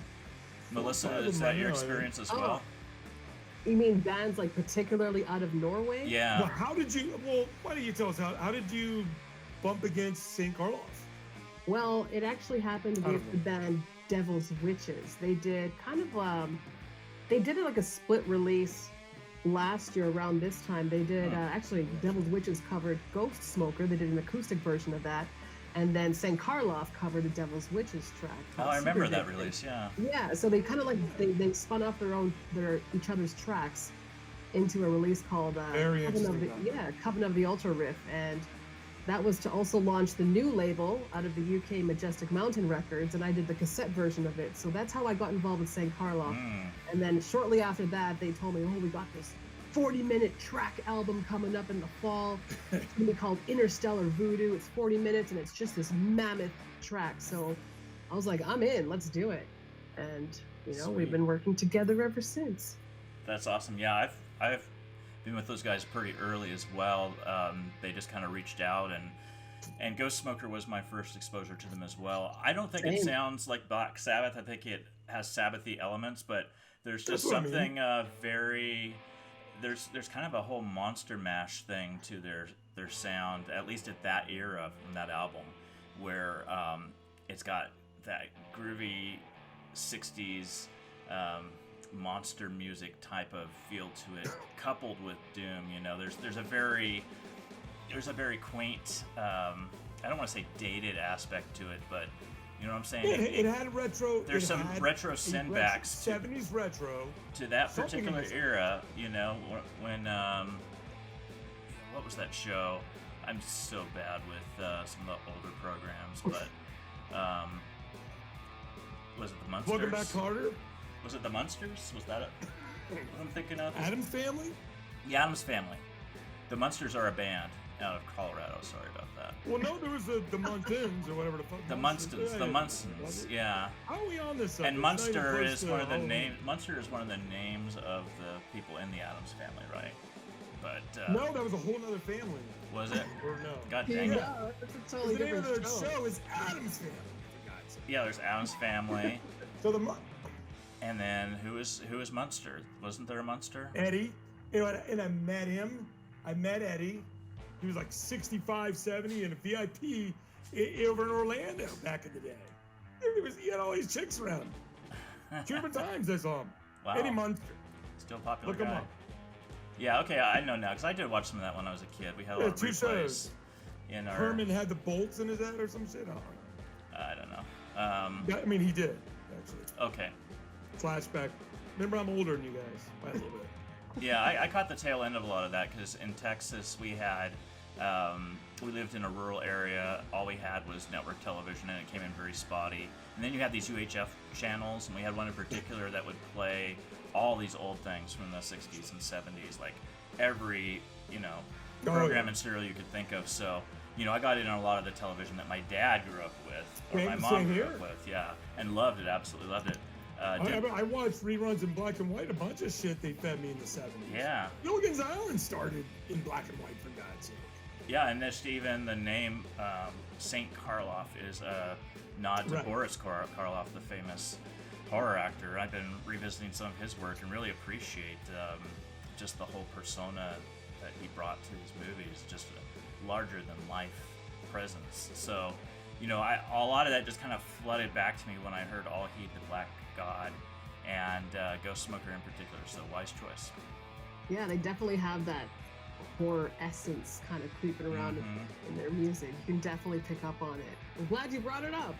S1: Melissa,
S3: of
S1: is
S3: them I
S1: that your
S3: know, I think.
S1: experience as
S2: Oh.
S1: well?
S2: You mean bands like particularly out of Norway?
S1: Yeah.
S3: Well, how did you? Well, why don't you tell us how did you bump against St. Karloff?
S2: Well, it actually happened
S3: I don't
S2: with
S3: know.
S2: the band Devil's Witches. They did they did it like a split release last year around this time. They did actually Devil's Witches covered Ghost Smoker. They did an acoustic version of that, and then St. Karloff covered the Devil's Witches track.
S1: Oh,
S2: called
S1: I remember
S2: Super
S1: that
S2: Victim.
S1: release. Yeah.
S2: Yeah, so they kind of like they spun off each other's tracks into a release called
S3: Very
S2: Coven of the Ultra Riff, and that was to also launch the new label out of the UK, Majestic Mountain Records, and I did the cassette version of it. So that's how I got involved with St. Karloff. And then shortly after that, they told me, oh, we got this 40-minute track album coming up in the fall. It's gonna be called Interstellar Voodoo. It's 40 minutes, and it's just this mammoth track. So I was like, I'm in, let's do it. And, you know, we've
S1: Sweet.
S2: been working together ever since.
S1: That's awesome. Yeah, I've been with those guys pretty early as well. They just kind of reached out, and Ghost Smoker was my first exposure to them as well. I don't think it
S2: Same.
S1: sounds like Black Sabbath. I think it has Sabbathy elements, but there's just
S3: That's what I mean.
S1: something very. There's kind of a whole Monster Mash thing to their sound, at least at that era from that album, where it's got that groovy 60s monster music type of feel to it, coupled with doom. You know, there's a very quaint, I don't want to say dated aspect to it, but you know what I'm saying.
S3: It had retro.
S1: There's some retro sendbacks
S3: 70s retro
S1: to that
S3: Something
S1: particular
S3: is-
S1: era. You know, when what was that show? I'm so bad with some of the older programs, but was it the Munsters?
S3: Welcome back, Carter.
S1: Was it the Munsters? Was that what I'm thinking of?
S3: Adam's Family.
S1: The Addams Family. The Munsters are a band out of Colorado. Sorry about that.
S3: Well, no, there was the Muntins or whatever the fuck.
S1: The
S3: Munsters.
S1: Munstons. The
S3: Yeah,
S1: Munstons. Yeah.
S3: How are we on this? Subject?
S1: And
S3: It's not even
S1: Munster
S3: close
S1: is
S3: to
S1: one of the
S3: Halloween.
S1: names. Munster is one of the names of the people in the Addams Family, right? But
S3: No, that was a whole other family.
S1: was it?
S3: Or no.
S1: God
S2: Yeah,
S1: dang it.
S2: that's a totally
S3: The name of
S2: different
S3: the
S2: show.
S3: show is Adam's Family. for God's sake.
S1: Yeah, there's Addams Family,
S3: So the
S1: and then who is Munster? Wasn't there a Munster?
S3: Eddie, you know, and I met him. I met Eddie. He was like 65, 70, and a VIP over in Orlando back in the day. He had all these chicks around. 2 different times I saw him.
S1: Wow.
S3: Eddie Munster.
S1: Still a popular
S3: Look him
S1: guy.
S3: up.
S1: Yeah, okay, I know now because I did watch some of that when I was a kid. We had a lot of
S3: 2
S1: replays
S3: shows.
S1: in our.
S3: Herman had the bolts in his head or some shit.
S1: I don't know.
S3: I mean, he did, actually.
S1: Okay.
S3: Flashback. Remember, I'm older than you guys by a little bit.
S1: Yeah, I caught the tail end of a lot of that because in Texas we had, we lived in a rural area. All we had was network television, and it came in very spotty. And then you had these UHF channels, and we had one in particular that would play all these old things from the 60s and 70s, like every, program and serial you could think of. So, I got in on a lot of the television that my dad grew up with, or my mom grew up with, and loved it, absolutely loved it.
S3: I watched reruns in black and white, a bunch of shit they fed me in the 70s.
S1: Yeah.
S3: Gilligan's Island started in black and white, for God's sake.
S1: Yeah, and just even the name Saint Karloff is a nod to Boris Karloff, the famous horror actor. I've been revisiting some of his work and really appreciate just the whole persona that he brought to his movies, just a larger-than-life presence. So, a lot of that just kind of flooded back to me when I heard All Heed the Black God and Ghost Smoker in particular, so wise choice.
S2: Yeah, they definitely have that horror essence kind of creeping around in their music. You can definitely pick up on it. I'm glad you brought it up.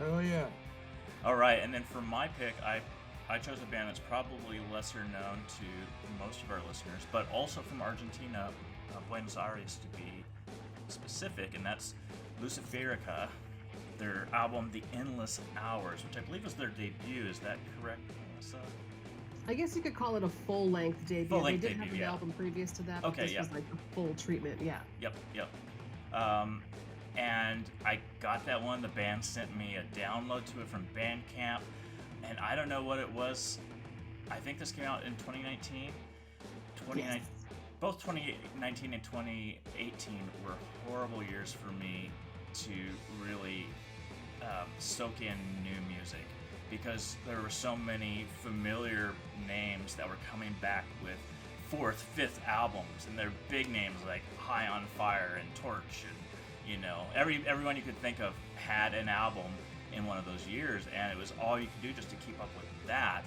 S3: Oh yeah.
S1: All right, and then for my pick, I chose a band that's probably lesser known to most of our listeners, but also from Argentina, Buenos Aires to be specific, and that's Luciferica. Their album, The Endless Hours, which I believe was their debut. Is that correct, Melissa?
S2: I guess you could call it a full-length debut.
S1: Full-length
S2: they did
S1: debut,
S2: have an album previous to that, but this was like a full treatment,
S1: Yep. And I got that one. The band sent me a download to it from Bandcamp, and I don't know what it was. I think this came out in 2019.
S2: Yes.
S1: Both 2019 and 2018 were horrible years for me to really soak in new music, because there were so many familiar names that were coming back with fourth, fifth albums, and they're big names like High on Fire and Torch, and everyone you could think of had an album in one of those years, and it was all you could do just to keep up with that.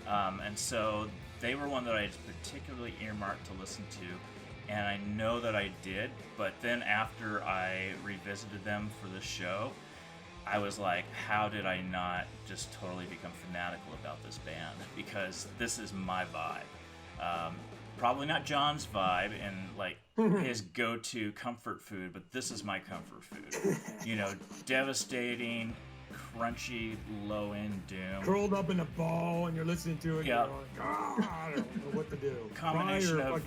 S1: And so they were one that I particularly earmarked to listen to, and I know that I did, but then after I revisited them for the show, I was like, how did I not just totally become fanatical about this band? Because this is my vibe. Probably not John's vibe and like his go-to comfort food, but this is my comfort food. Devastating, crunchy, low-end doom.
S3: Curled up in a ball and you're listening to it.
S1: Yep.
S3: You're like, I don't know what to do.
S1: Combination of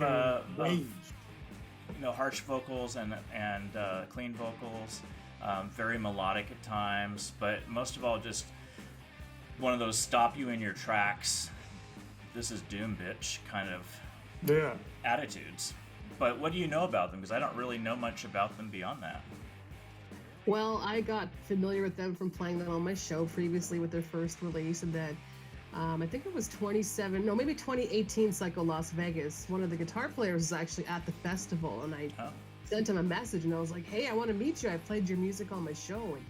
S3: rage.
S1: Harsh vocals and clean vocals, very melodic at times, but most of all just one of those stop you in your tracks, this is doom bitch kind of attitudes. But what do you know about them? Because I don't really know much about them beyond that.
S2: Well, I got familiar with them from playing them on my show previously with their first release, and then I think it was 2018 Psycho Las Vegas. One of the guitar players was actually at the festival, and I sent him a message, and I was like, hey, I want to meet you. I played your music on my show, and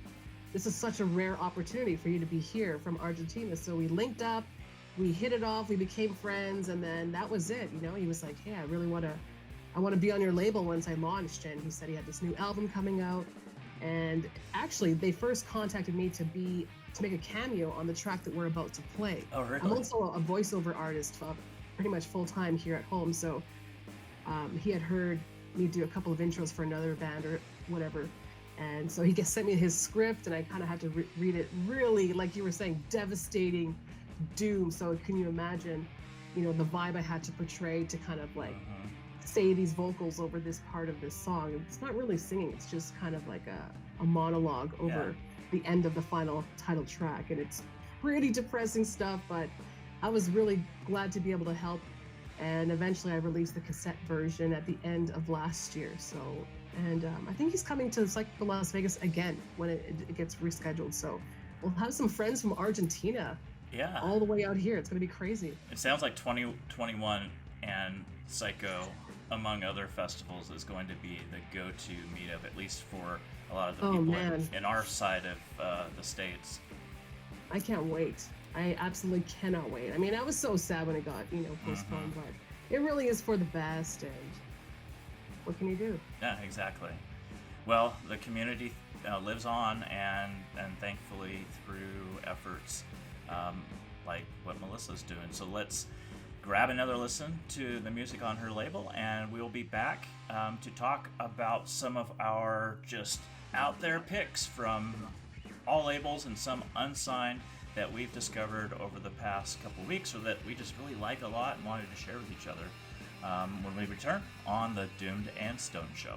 S2: this is such a rare opportunity for you to be here from Argentina. So we linked up, we hit it off, we became friends, and then that was it. He was like, hey, I really want to be on your label once I launched, and he said he had this new album coming out. And actually, they first contacted me to make a cameo on the track that we're about to play.
S1: Oh, really?
S2: I'm also a voiceover artist, pretty much full time here at home. So he had heard me do a couple of intros for another band or whatever, and so he sent me his script, and I kind of had to read it. Really, like you were saying, devastating doom. So can you imagine, the vibe I had to portray to kind of like say these vocals over this part of this song. It's not really singing, it's just kind of like a monologue over the end of the final title track, and it's pretty depressing stuff, but I was really glad to be able to help, and eventually I released the cassette version at the end of last year. So, and I think he's coming to Psycho Las Vegas again when it gets rescheduled, so we'll have some friends from Argentina all the way out here. It's going to be crazy.
S1: It sounds like 2021 and Psycho, among other festivals, is going to be the go-to meetup, at least for a lot of the people in our side of the States. I
S2: can't wait. I absolutely cannot wait. I mean, I was so sad when it got, postponed, but it really is for the best, and what can you do?
S1: Yeah, exactly. Well, the community lives on, and thankfully through efforts like what Melissa's doing. So let's grab another listen to the music on her label, and we'll be back to talk about some of our just out there picks from all labels and some unsigned that we've discovered over the past couple weeks, or that we just really like a lot and wanted to share with each other when we return on the Doomed and Stoned Show.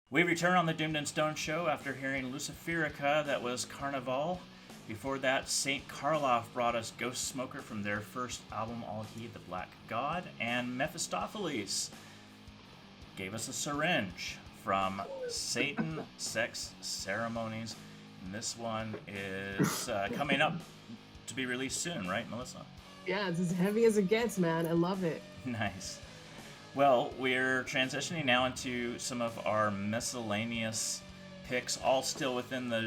S1: We return on the Doomed and Stone show after hearing Luciferica, that was Carnivale. Before that, St. Karloff brought us Ghost Smoker from their first album, All He the Black God, and Mephistofeles gave us a Syringe from Satan Sex Ceremonies. And this one is coming up to be released soon, right, Melissa?
S2: Yeah, it's as heavy as it gets, man. I love it.
S1: Nice. Well, we're transitioning now into some of our miscellaneous picks, all still within the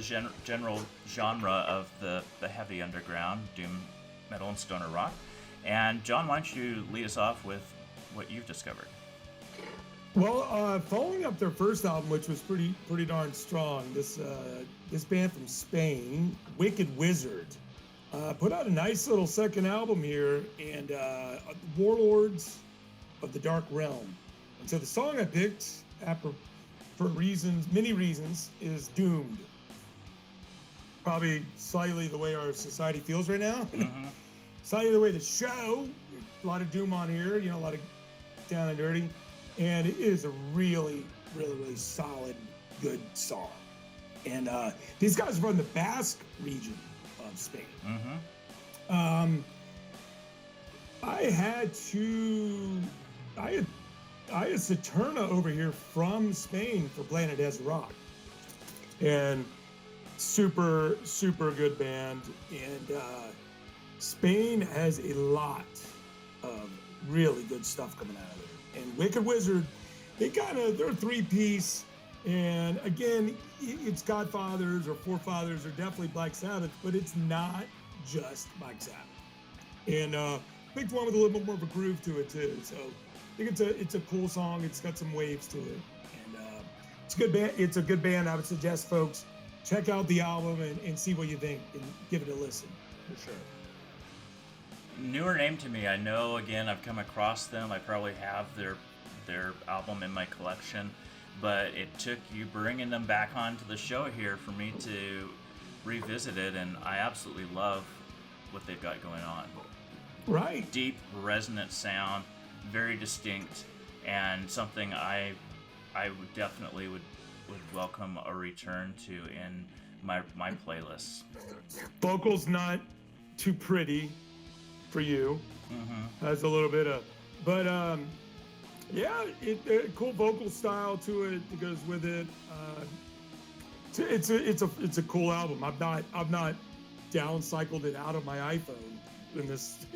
S1: general genre of the heavy underground, doom, metal, and stoner rock. And John, why don't you lead us off with what you've discovered?
S3: Well, following up their first album, which was pretty darn strong, this band from Spain, Wizzard, put out a nice little second album here, and Warlords of the Dark Realm. And so the song I picked, for many reasons, is Doomed. Probably slightly the way our society feels right now.
S1: Mm-hmm.
S3: Slightly the way the show, a lot of doom on here, a lot of down and dirty. And it is a really, really, really solid, good song. And these guys are from the Basque region of Spain.
S1: Mm-hmm.
S3: I had Saturna over here from Spain for Planet Desert Rock, and super good band. And Spain has a lot of really good stuff coming out of it. And Wicked Wizzard, they're a three-piece. And again, it's Godfathers or Forefathers or definitely Black Sabbath, but it's not just Black Sabbath. And picked one with a little bit more of a groove to it too. So I think it's a cool song. It's got some waves to it, and it's a good band. It's a good band. I would suggest folks check out the album and see what you think and give it a listen for sure.
S1: Newer name to me. I know, again, I've come across them. I probably have their album in my collection, but it took you bringing them back onto the show here for me to revisit it, and I absolutely love what they've got going on.
S3: Right.
S1: Deep, resonant sound, very distinct, and something I would definitely would welcome a return to in my playlists.
S3: Vocals not too pretty for you.
S1: Mm-hmm.
S3: Has a little bit of, but yeah, a cool vocal style to it that goes with it. It's a cool album. I've not downcycled it out of my iPhone in this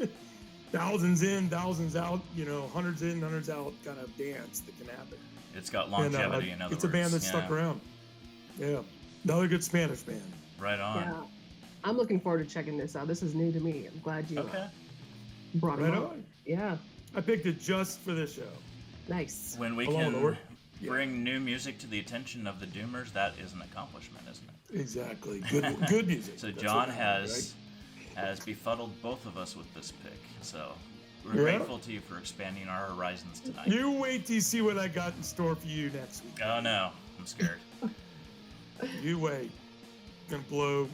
S3: thousands in, thousands out, hundreds in, hundreds out kind of dance that can happen.
S1: It's got longevity, in other words.
S3: It's a band that's stuck around. Yeah. Another good Spanish band.
S1: Right on.
S2: Yeah. I'm looking forward to checking this out. This is new to me. I'm glad you brought it on. Yeah.
S3: I picked it just for this show.
S2: Nice.
S1: When we can bring new music to the attention of the Doomers, that is an accomplishment, isn't it?
S3: Exactly. Good music.
S1: So John has befuddled both of us with this pick. So we're grateful to you for expanding our horizons tonight.
S3: You wait till you see what I got in store for you next week.
S1: Oh no, I'm scared.
S3: You wait. Gonna blow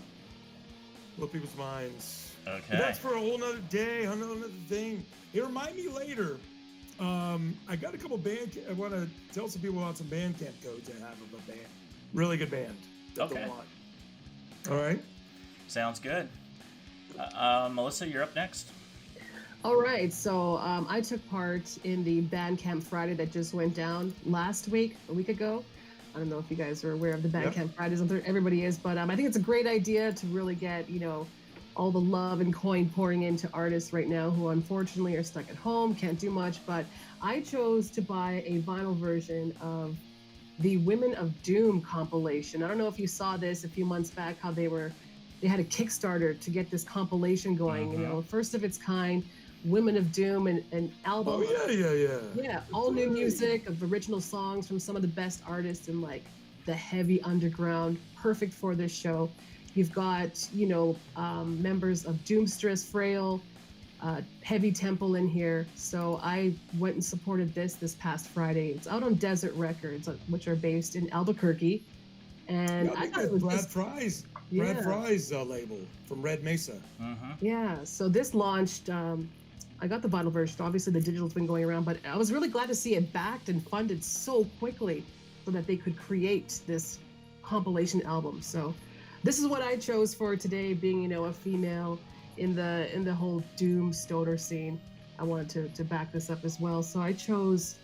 S3: people's minds.
S1: Okay.
S3: But that's for a whole nother day, another thing. It remind me later. I got a couple I want to tell some people about some Bandcamp codes I have of a band. Really good band.
S1: Okay.
S3: All right.
S1: Sounds good. Melissa, you're up next.
S2: All right. So I took part in the Bandcamp Friday that just went down last week, a week ago. I don't know if you guys are aware of the Bandcamp Fridays. Everybody is, but I think it's a great idea to really get, all the love and coin pouring into artists right now who unfortunately are stuck at home, can't do much. But I chose to buy a vinyl version of the Women of Doom compilation. I don't know if you saw this a few months back, how they had a Kickstarter to get this compilation going,
S1: Mm-hmm.
S2: First of its kind, Women of Doom, an album.
S3: Oh, yeah.
S2: Yeah, all new music of original songs from some of the best artists in like the heavy underground, perfect for this show. You've got, members of Doomstress, Frail, Heavy Temple in here. So I went and supported this past Friday. It's out on Desert Records, which are based in Albuquerque. And I thought it was
S3: Brad Fry's label from Red Mesa.
S1: Mm-hmm.
S2: Yeah, so this launched, I got the vinyl version. Obviously the digital's been going around, but I was really glad to see it backed and funded so quickly. so that they could create this compilation album. So this is what I chose for today, being, you know, a female in the whole doom stoner scene. I wanted to back this up as well. So I chose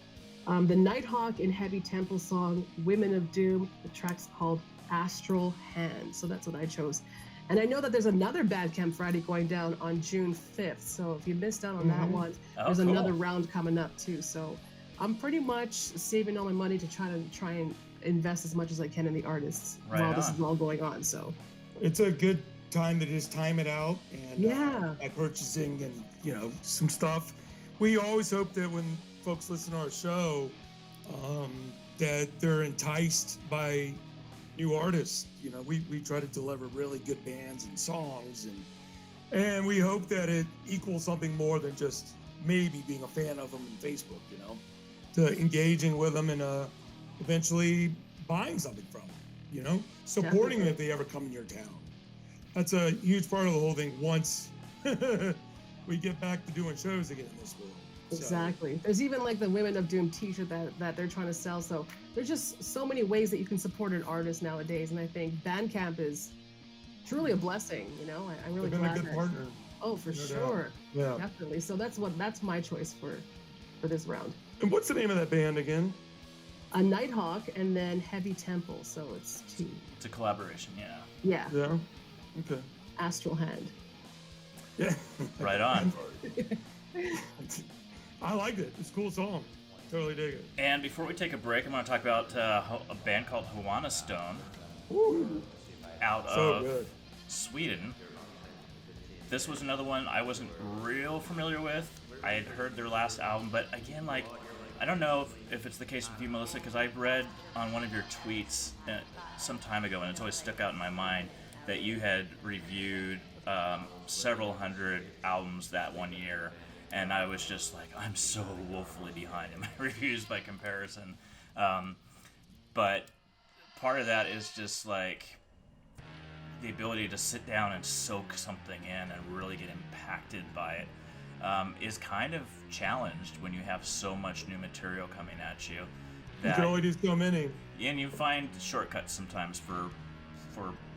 S2: the Nighthawk and Heavy Temple song, Women of Doom. The track's called Astral Hand. So that's what I chose. And I know that there's another Bandcamp Friday going down on June 5th. So if you missed out on that one, there's another round coming up too. So I'm pretty much saving all my money to try and invest as much as I can in the artists while this is all going on. So
S3: it's a good time to just time it out and by purchasing and, you know, some stuff. We always hope that when folks listen to our show, that they're enticed by new artists. You know, we try to deliver really good bands and songs, and we hope that it equals something more than just maybe being a fan of them on Facebook, you know, to engaging with them and eventually buying something from them, you know, supporting them if they ever come in your town. That's a huge part of the whole thing once we get back to doing shows again in this world.
S2: Exactly. There's even like the Women of Doom t-shirt that they're trying to sell. So there's just so many ways that you can support an artist nowadays. And I think Bandcamp is truly a blessing, you know. I'm really glad.
S3: They've been a good partner.
S2: Oh, for sure. Yeah. Definitely. So that's my choice for this round.
S3: And what's the name of that band again?
S2: A Nighthawk and then Heavy Temple. So it's two.
S1: It's a collaboration, yeah.
S2: Yeah.
S3: Yeah. Okay.
S2: Astral Hand.
S3: Yeah.
S1: Right on.
S3: I liked it. It's a cool song. Totally dig it.
S1: And before we take a break, I'm going to talk about a band called Huanastone out of Sweden. This was another one I wasn't real familiar with. I had heard their last album, but again, like, I don't know if it's the case with you, Melissa, because I read on one of your tweets some time ago, and it's always stuck out in my mind, that you had reviewed several hundred albums that one year. And I was just like, I'm so woefully behind in my reviews by comparison. But part of that is just like the ability to sit down and soak something in and really get impacted by it is kind of challenged when you have so much new material coming at you.
S3: You can only do so many.
S1: And you find shortcuts sometimes for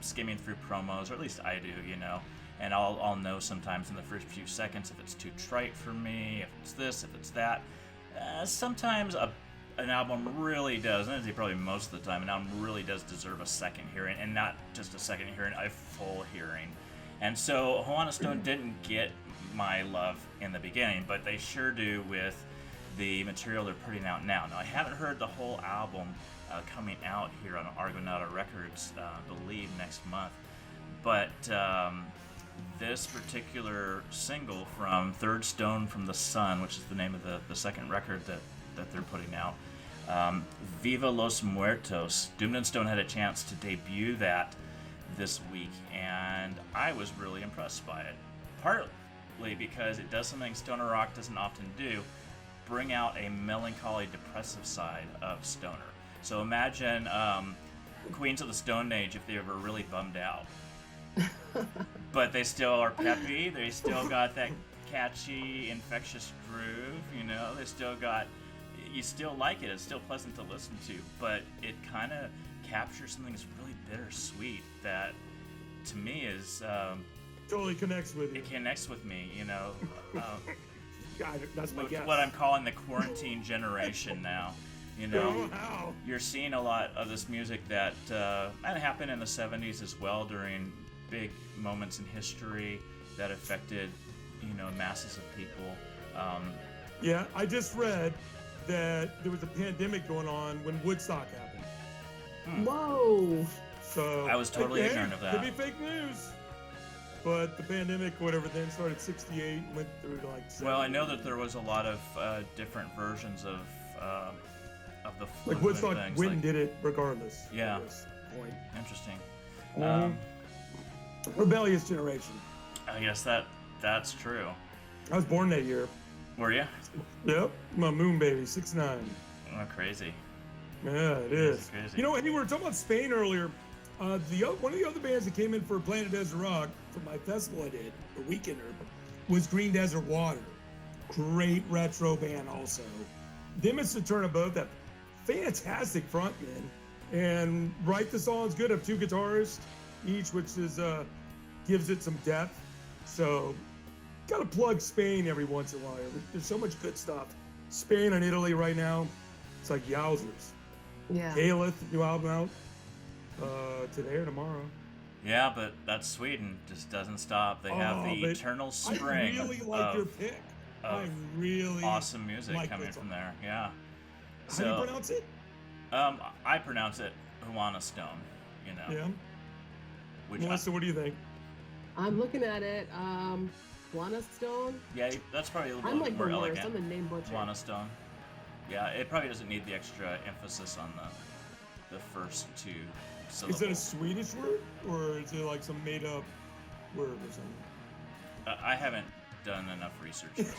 S1: skimming through promos, or at least I do, you know. And I'll know sometimes in the first few seconds if it's too trite for me, if it's this, if it's that. Sometimes an album really does, and I'd say probably most of the time, an album really does deserve a second hearing, and not just a second hearing, a full hearing. And so Huanastone didn't get my love in the beginning, but they sure do with the material they're putting out now. Now, I haven't heard the whole album coming out here on Argonauta Records, I believe next month, but this particular single from Third Stone from the Sun, which is the name of the second record that they're putting out, Viva Los Muertos. Doomed and Stone had a chance to debut that this week, and I was really impressed by it. Partly because it does something stoner rock doesn't often do, bring out a melancholy, depressive side of stoner. So imagine Queens of the Stone Age if they were really bummed out. But they still are peppy, they still got that catchy, infectious groove, you know, they still got, you still like it, it's still pleasant to listen to, but it kind of captures something that's really bittersweet that, to me, is...
S3: totally connects with you.
S1: It connects with me, you know.
S3: That's my guess.
S1: What I'm calling the quarantine generation now. You know, you're seeing a lot of this music that happened in the 70s as well, during big moments in history that affected, you know, masses of people.
S3: Yeah, I just read that there was a pandemic going on when Woodstock happened.
S2: Whoa!
S3: So
S1: I was totally ignorant of that.
S3: Could be fake news. But the pandemic, whatever, then started 68, went through to like 70.
S1: Well, I know that there was a lot of different versions of the flu
S3: like Woodstock
S1: and
S3: went and did it regardless.
S1: Yeah.
S3: At this point.
S1: Interesting.
S3: Rebellious generation.
S1: I guess that's true.
S3: I was born that year.
S1: Were you?
S3: Yep. I'm a moon baby, 6'9".
S1: Oh, crazy.
S3: Yeah, it is.
S1: Crazy.
S3: You know, we were talking about Spain earlier. One of the other bands that came in for Planet Desert Rock for my festival I did, the Weekender, was Green Desert Water. Great retro band also. They missed a turn of both that fantastic frontman, and write the songs good. Have two guitarists each, which is gives it some depth. So gotta plug Spain every once in a while. There's so much good stuff. Spain and Italy right now, it's like yowzers.
S2: Yeah.
S3: Aelith, new album out today or tomorrow.
S1: Yeah, but that's Sweden. Just doesn't stop. They have the eternal spring
S3: I really like your pick. I really
S1: awesome music
S3: like
S1: coming
S3: this
S1: from
S3: one.
S1: there. Yeah.
S3: How do you pronounce it?
S1: I pronounce it Huanastone. You know.
S3: Yeah.
S1: Which
S3: Melissa, what do you think?
S2: I'm looking at it. Huanastone.
S1: yeah, that's probably a little
S2: I'm
S1: bit
S2: like the
S1: more
S2: worst.
S1: elegant.
S2: I'm the name butcher.
S1: Huanastone. Yeah, it probably doesn't need the extra emphasis on the first two syllables.
S3: Is it a Swedish word, or is it like some made-up word or something?
S1: I haven't done enough research into it.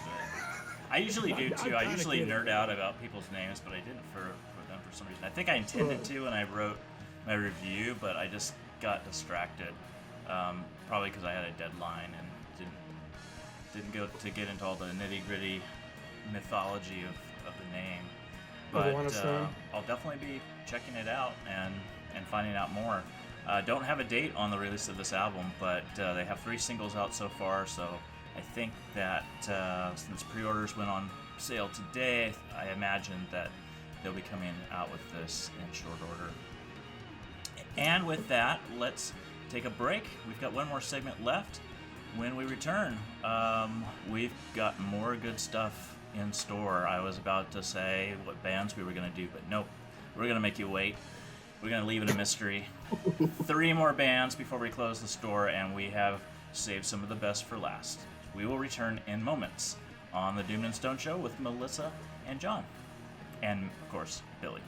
S1: I usually do too. I usually nerd out about people's names, but I didn't for them for some reason. I think I intended to when I wrote my review, but I just got distracted. Probably because I had a deadline and didn't go to get into all the nitty-gritty mythology of the name. But I'll definitely be checking it out and finding out more. Don't have a date on the release of this album, but they have 3 singles out so far, so I think that since pre-orders went on sale today, I imagine that they'll be coming out with this in short order. And with that, let's take a break. We've got one more segment left. When we return, we've got more good stuff in store. I was about to say what bands we were going to do, but nope. We're going to make you wait. We're going to leave it a mystery. 3 more bands before we close the store, and we have saved some of the best for last. We will return in moments on the Doomed and Stone Show with Melissa and John. And, of course, Billy.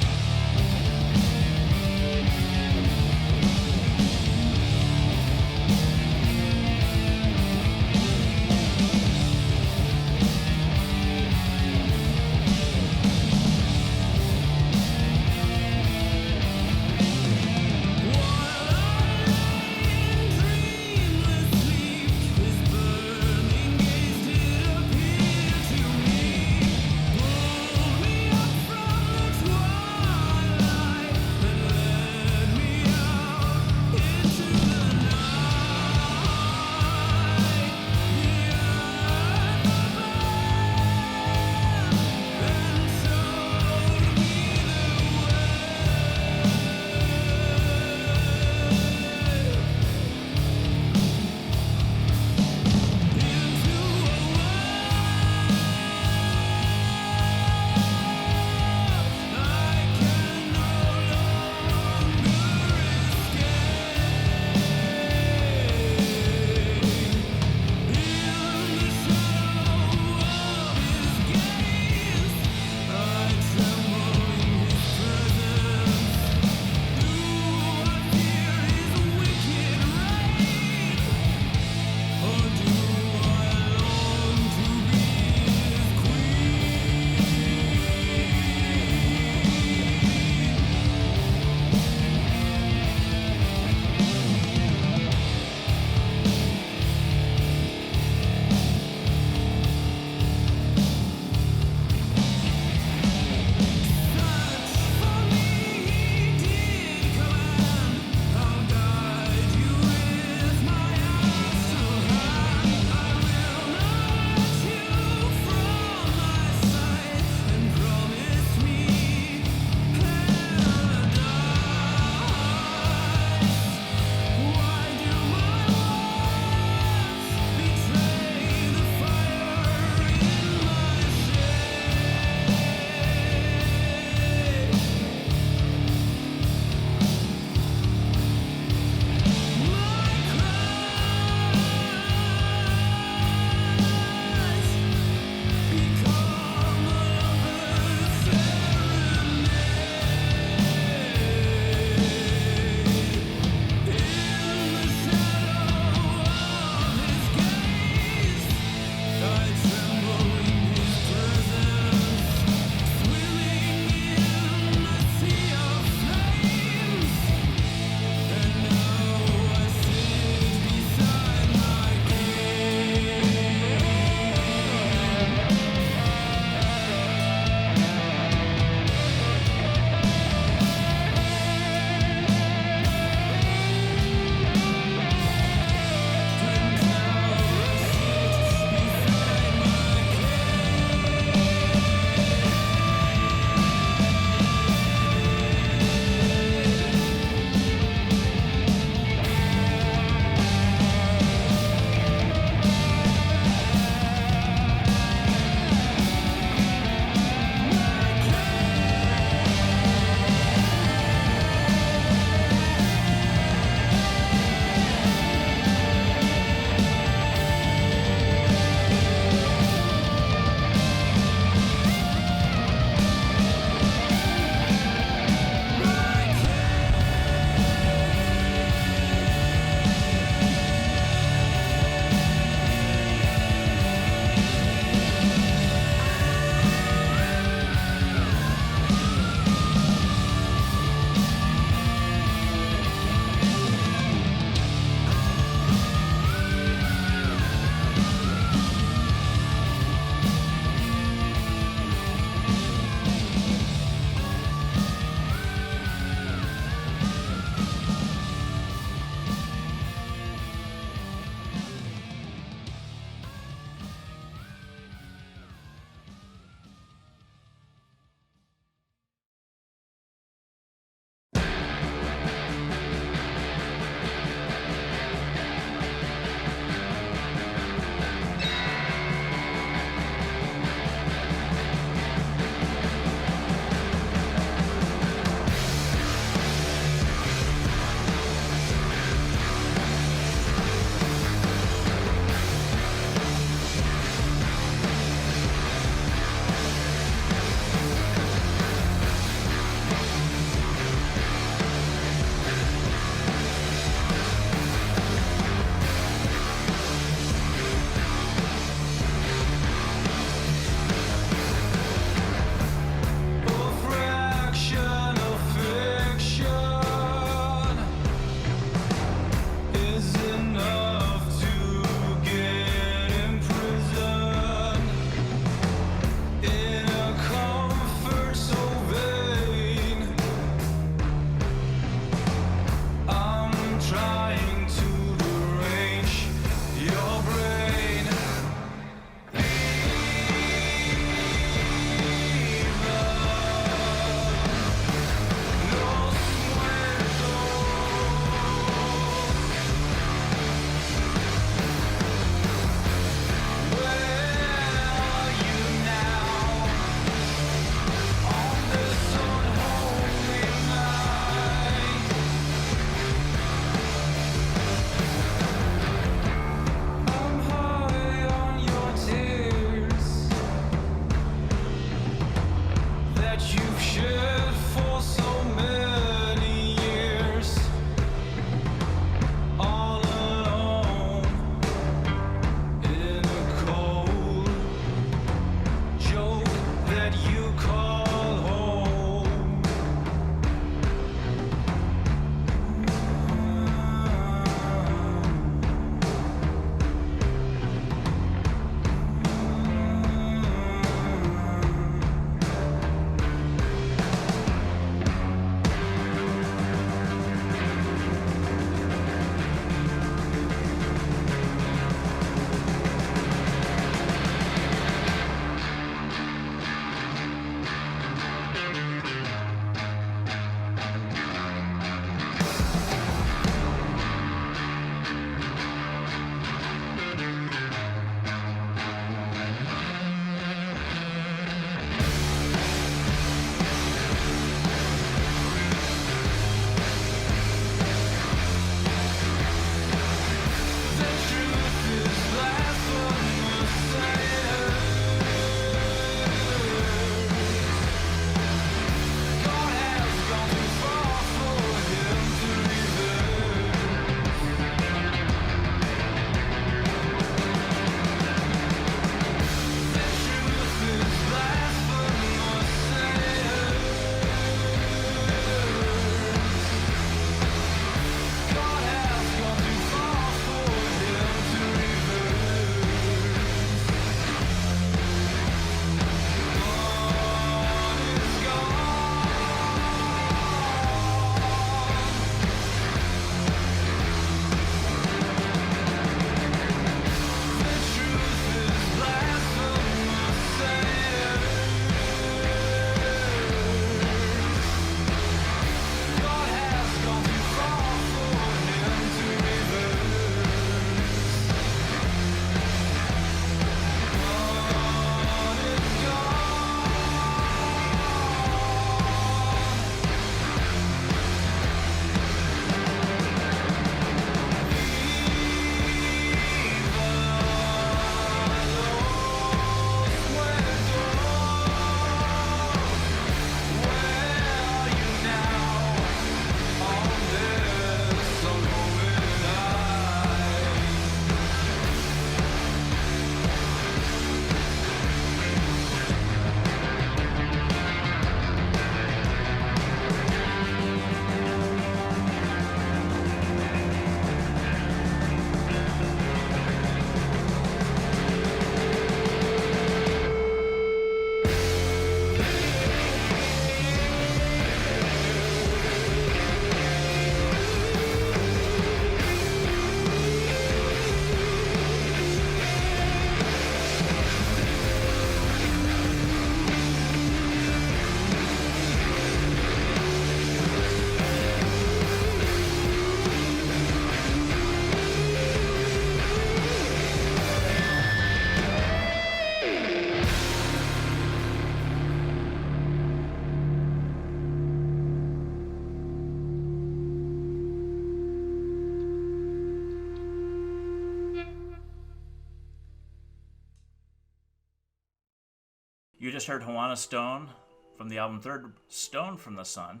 S1: You just heard Huanastone from the album Third Stone from the Sun.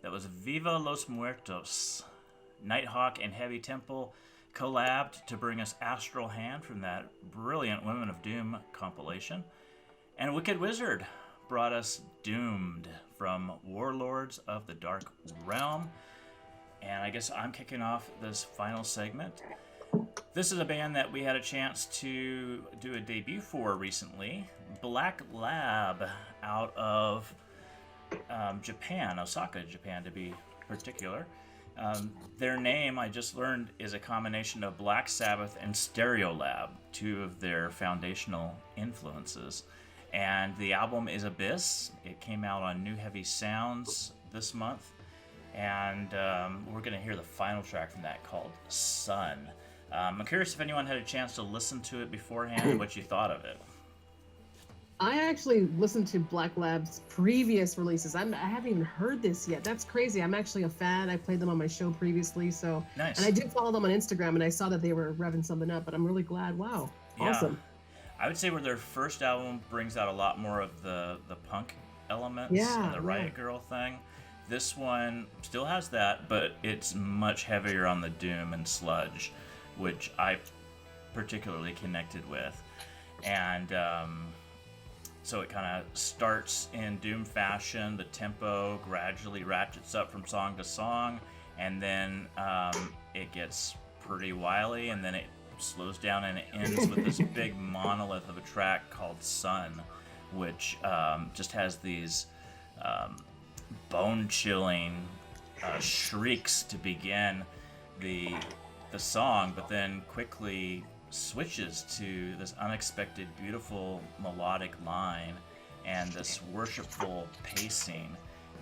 S1: That was Viva los Muertos. Nighthawk and Heavy Temple collabed to bring us Astral Hand from that brilliant Women of Doom compilation. And Wicked Wizzard brought us Doomed from Warlords of the Dark Realm. And I guess I'm kicking off this final segment. This is a band that we had a chance to do a debut for recently. BlackLab out of Japan, Osaka, Japan to be particular. Their name, I just learned, is a combination of Black Sabbath and Stereolab, two of their foundational influences. And the album is Abyss. It came out on New Heavy Sounds this month. And we're going to hear the final track from that called Sun. I'm curious if anyone had a chance to listen to it beforehand, what you thought of it.
S2: I actually listened to BlackLab's previous releases. I haven't even heard this yet. That's crazy. I'm actually a fan. I played them on my show previously, so
S1: nice.
S2: And I did follow them on Instagram, and I saw that they were revving something up. But I'm really glad. Wow,
S1: yeah.
S2: Awesome.
S1: I would say where their first album brings out a lot more of the punk elements and the Riot Girl thing. This one still has that, but it's much heavier on the doom and sludge, which I particularly connected with. And so it kind of starts in doom fashion. The tempo gradually ratchets up from song to song, and then it gets pretty wily, and then it slows down and it ends with this big monolith of a track called Sun, which just has these bone-chilling shrieks to begin the song, but then quickly switches to this unexpected, beautiful melodic line and this worshipful pacing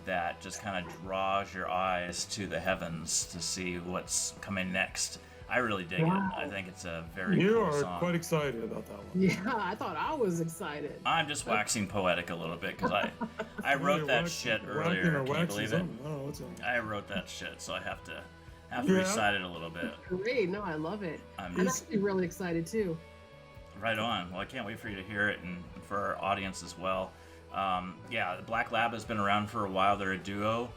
S1: that just kind of draws your eyes to the heavens to see what's coming next. I really dig it. I think it's a very cool song.
S3: You are quite excited about that one.
S2: Yeah, I thought I was excited.
S1: I'm just waxing poetic a little bit because I wrote that shit earlier. Can you believe it? I wrote that shit, so I have to recite it a little bit.
S2: Great. No, I love it. I'm actually really excited too.
S1: Right on. Well, I can't wait for you to hear it and for our audience as well. Yeah, BlackLab has been around for a while. They're a duo.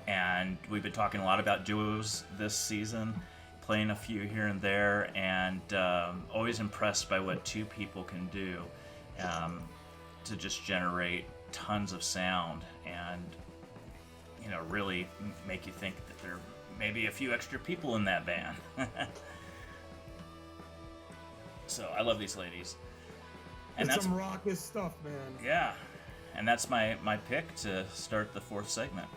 S1: And we've been talking a lot about duos this season, playing a few here and there, and always impressed by what two people can do to just generate tons of sound and, you know, really make you think that there may be a few extra people in that band. So I love these ladies.
S3: And that's some raucous stuff, man.
S1: Yeah, and that's my pick to start the fourth segment.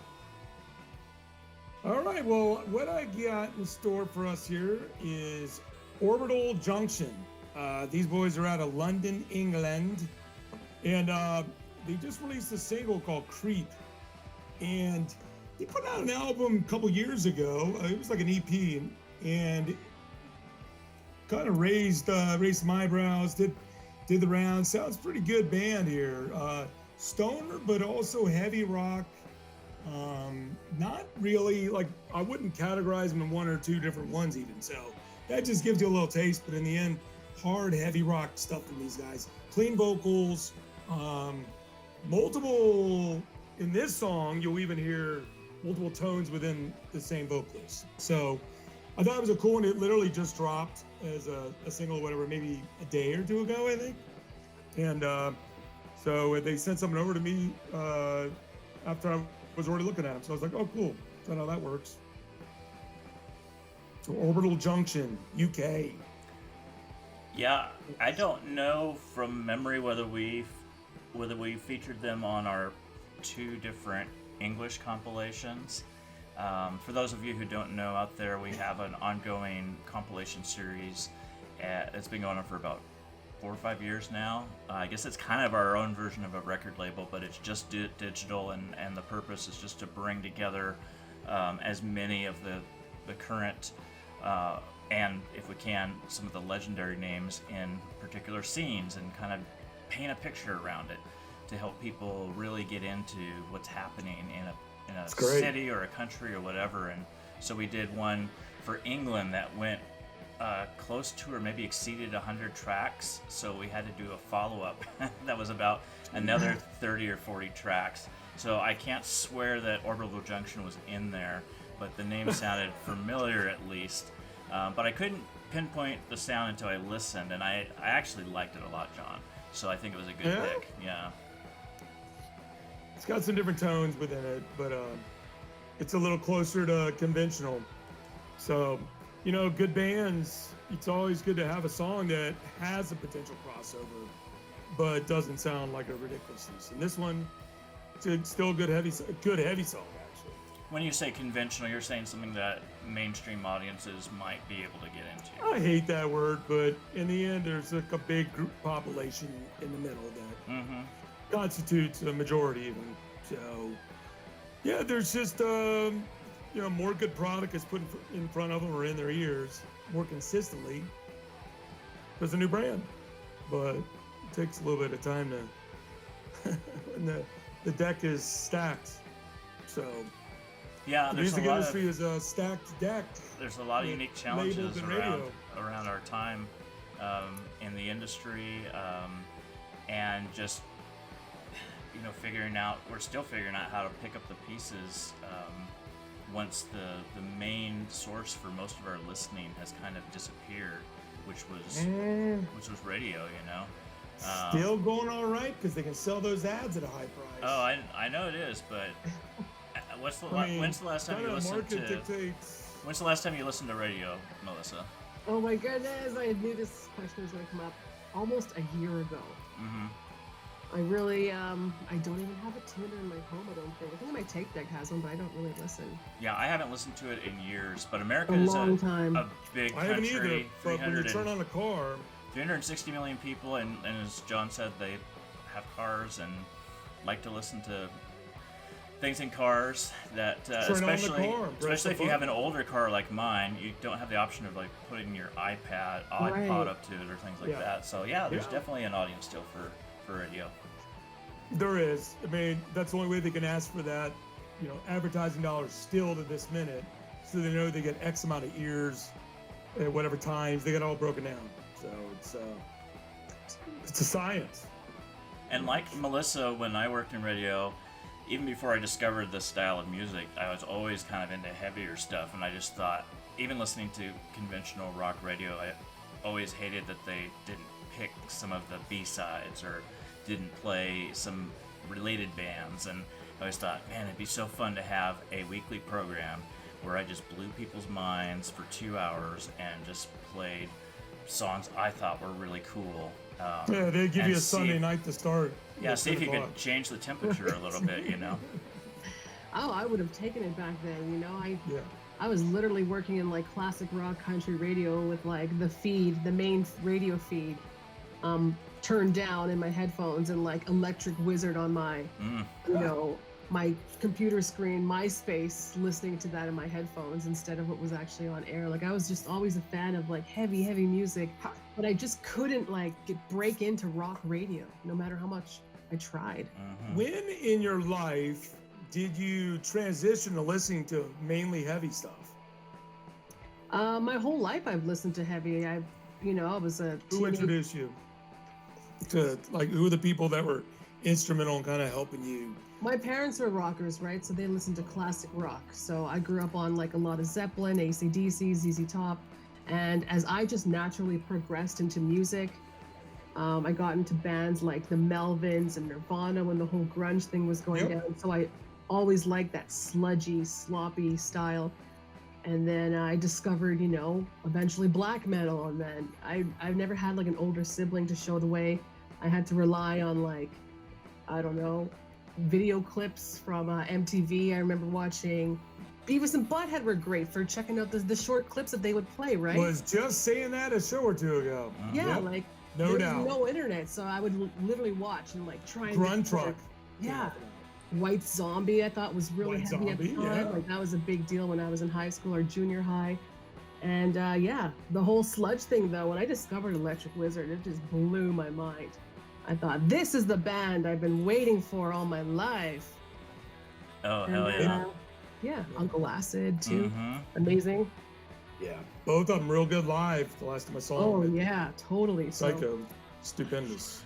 S3: All right, well, what I got in store for us here is Orbital Junction. These boys are out of London, England, and they just released a single called Creep. And they put out an album a couple years ago. It was like an EP, and kind of raised some eyebrows, did the round. Sounds pretty good band here. Stoner, but also heavy rock. Not really, like, I wouldn't categorize them in one or two different ones even, so that just gives you a little taste. But in the end, hard, heavy rock stuff from these guys. Clean vocals, multiple, in this song, you'll even hear multiple tones within the same vocalist. So I thought it was a cool one. It literally just dropped as a single or whatever, maybe a day or two ago, I think. And so they sent something over to me after I was already looking at them. So I was like, oh, cool. So how that works. So Orbital Junction, UK.
S1: Yeah, I don't know from memory whether we featured them on our two different English compilations. For those of you who don't know out there, we have an ongoing compilation series. It's been going on for about 4 or 5 years now. I guess it's kind of our own version of a record label, but it's just digital, and the purpose is just to bring together as many of the current and, if we can, some of the legendary names in particular scenes, and kind of paint a picture around it to help people really get into what's happening in a city or a country or whatever. And so we did one for England that went close to or maybe exceeded 100 tracks, so we had to do a follow-up that was about another 30 or 40 tracks. So I can't swear that Orbital Junction was in there, but the name sounded familiar at least. But I couldn't pinpoint the sound until I listened, and I actually liked it a lot, John. So I think it was a good pick. Yeah.
S3: It's got some different tones within it, but it's a little closer to conventional. So, you know, good bands, it's always good to have a song that has a potential crossover, but doesn't sound like a ridiculousness. And this one, it's still a good heavy song, actually.
S1: When you say conventional, you're saying something that mainstream audiences might be able to get into.
S3: I hate that word, but in the end, there's like a big group population in the middle that constitutes a majority even. So, yeah, there's just, you know, more good product is put in front of them or in their ears more consistently. There's a new brand, but it takes a little bit of time to, and the deck is stacked. So,
S1: yeah,
S3: the
S1: there's
S3: music
S1: a lot
S3: industry
S1: of,
S3: is a stacked deck.
S1: There's a lot of unique challenges around our time in the industry, and just, you know, we're still figuring out how to pick up the pieces once the main source for most of our listening has kind of disappeared, which was radio, you know.
S3: Still going all right because they can sell those ads at a high price.
S1: Oh, I know it is, but when's the last time you listened to? When's the last time you listened to radio, Melissa?
S2: Oh my goodness, I knew this question was going to come up almost a year ago.
S1: Mm-hmm.
S2: I really, I don't even have a tuner in my home, I don't think. I think my tape deck has one, but I don't really listen.
S1: Yeah, I haven't listened to it in years, but America
S2: is
S1: a
S2: I
S1: big country.
S3: I haven't either, but when you turn on a car...
S1: 360 million people, and as John said, they have cars and like to listen to things in cars that, especially if you have an older car like mine, you don't have the option of like putting your iPod up to it or things like that. So yeah, there's definitely an audience still for radio.
S3: There is. I mean, that's the only way they can ask for that, you know, advertising dollars still to this minute, so they know they get X amount of ears at whatever times. They get all broken down. So it's a science.
S1: And like Melissa, when I worked in radio, even before I discovered this style of music, I was always kind of into heavier stuff, and I just thought, even listening to conventional rock radio, I always hated that they didn't pick some of the B-sides or didn't play some related bands, and I always thought, man, it'd be so fun to have a weekly program where I just blew people's minds for 2 hours and just played songs I thought were really cool.
S3: Yeah, they give you a Sunday night to start.
S1: Yeah, see if you could change the temperature a little bit, you know.
S2: Oh, I would have taken it back then, you know. I was literally working in like classic rock country radio with like the main radio feed, turned down in my headphones and like Electric Wizzard on my, you know, my computer screen, MySpace, listening to that in my headphones instead of what was actually on air. Like I was just always a fan of like heavy music, but I just couldn't like break into rock radio, no matter how much I tried.
S3: When in your life did you transition to listening to mainly heavy stuff?
S2: My whole life I've listened to heavy. I was a
S3: Who introduced you to, like, who are the people that were instrumental in kind of helping you?
S2: My parents were rockers, right? So they listened to classic rock. So I grew up on like a lot of Zeppelin, AC/DC, ZZ Top. And as I just naturally progressed into music, I got into bands like the Melvins and Nirvana when the whole grunge thing was going down. So I always liked that sludgy, sloppy style. And then I discovered, you know, eventually black metal. And then I've never had like an older sibling to show the way. I had to rely on like, I don't know, video clips from MTV. I remember watching Beavis and Butthead were great for checking out the short clips that they would play, right?
S3: Was just saying that a show or two ago.
S2: Yeah, like
S3: no
S2: there
S3: doubt.
S2: was no internet, so I would literally watch and like try and
S3: Grunge Truck.
S2: Yeah. White Zombie I thought was really
S3: White
S2: heavy
S3: Zombie,
S2: at the time.
S3: yeah.
S2: Like that was a big deal when I was in high school or junior high. And the whole sludge thing though, when I discovered Electric Wizzard, it just blew my mind. I thought, this is the band I've been waiting for all my life.
S1: Oh, hell yeah.
S2: Yeah, Uncle Acid too. Amazing.
S3: Yeah, both of them real good live. The last time I saw
S2: Oh
S3: them,
S2: yeah, totally. So
S3: Psycho, stupendous.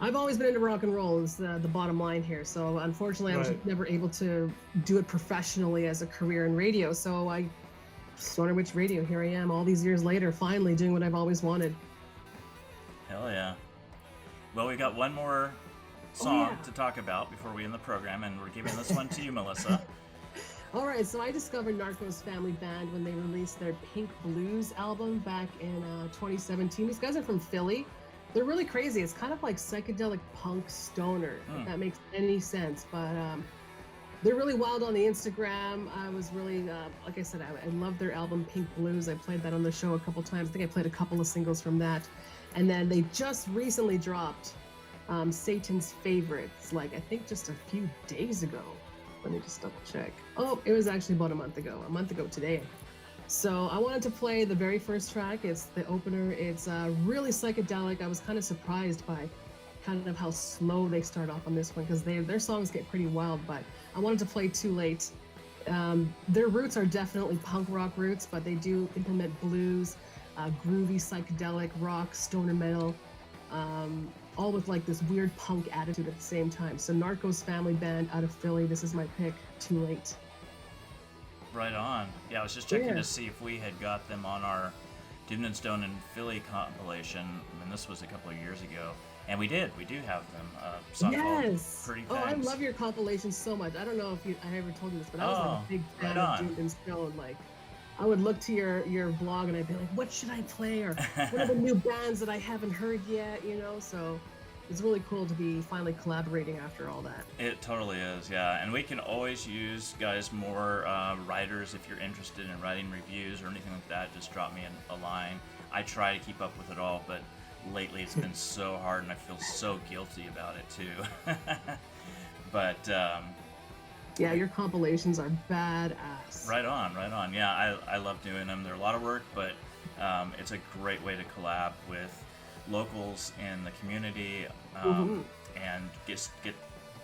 S2: I've always been into rock and roll is the bottom line here. So unfortunately, I was
S3: Right.
S2: just never able to do it professionally as a career in radio. So I Stoner Witch Radio, here I am all these years later, finally doing what I've always wanted.
S1: Hell yeah. Well, we got one more song to talk about before we end the program, and we're giving this one to you, Melissa.
S2: All right, so I discovered Narcos Family Band when they released their Pink Blues album back in 2017. These guys are from Philly. They're really crazy. It's kind of like psychedelic punk stoner, if that makes any sense. But they're really wild on the Instagram. I was really, like I said, I love their album Pink Blues. I played that on the show a couple times. I think I played a couple of singles from that. And then they just recently dropped Satan's Favorites, like I think just a few days ago. Let me just double check. Oh, it was actually about a month ago today. So I wanted to play the very first track. It's the opener. It's really psychedelic. I was kind of surprised by kind of how slow they start off on this one because their songs get pretty wild, but I wanted to play Too Late. Their roots are definitely punk rock roots, but they do implement blues, groovy psychedelic rock, stoner metal, all with like this weird punk attitude at the same time. So Narcos Family Band out of Philly, this is my pick, Too Late.
S1: Right on. Yeah, I was just checking to see if we had got them on our Doomed and Stone in Philly compilation. I mean, this was a couple of years ago. And we did. We do have them. Song called Pretty Things.
S2: Oh, I love your compilation so much. I don't know if I ever told you this, but I was like a big fan of Doomed and Stone. Like, I would look to your blog and I'd be like, what should I play? Or what are the new bands that I haven't heard yet? You know, so it's really cool to be finally collaborating after all that.
S1: It totally is, yeah. And we can always use, guys, more writers if you're interested in writing reviews or anything like that. Just drop me a line. I try to keep up with it all, but lately it's been so hard and I feel so guilty about it too. But
S2: yeah, your compilations are badass.
S1: Right on. Yeah, I love doing them. They're a lot of work, but it's a great way to collab with locals in the community and get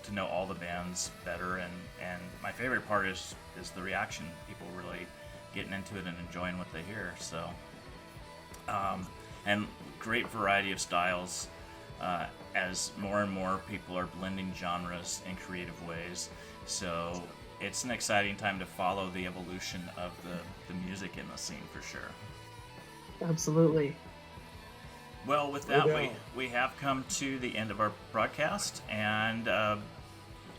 S1: to know all the bands better. And my favorite part is the reaction. People really getting into it and enjoying what they hear. So, and great variety of styles as more and more people are blending genres in creative ways. So it's an exciting time to follow the evolution of the music in the scene for sure.
S2: Absolutely.
S1: Well, with that, we have come to the end of our broadcast, and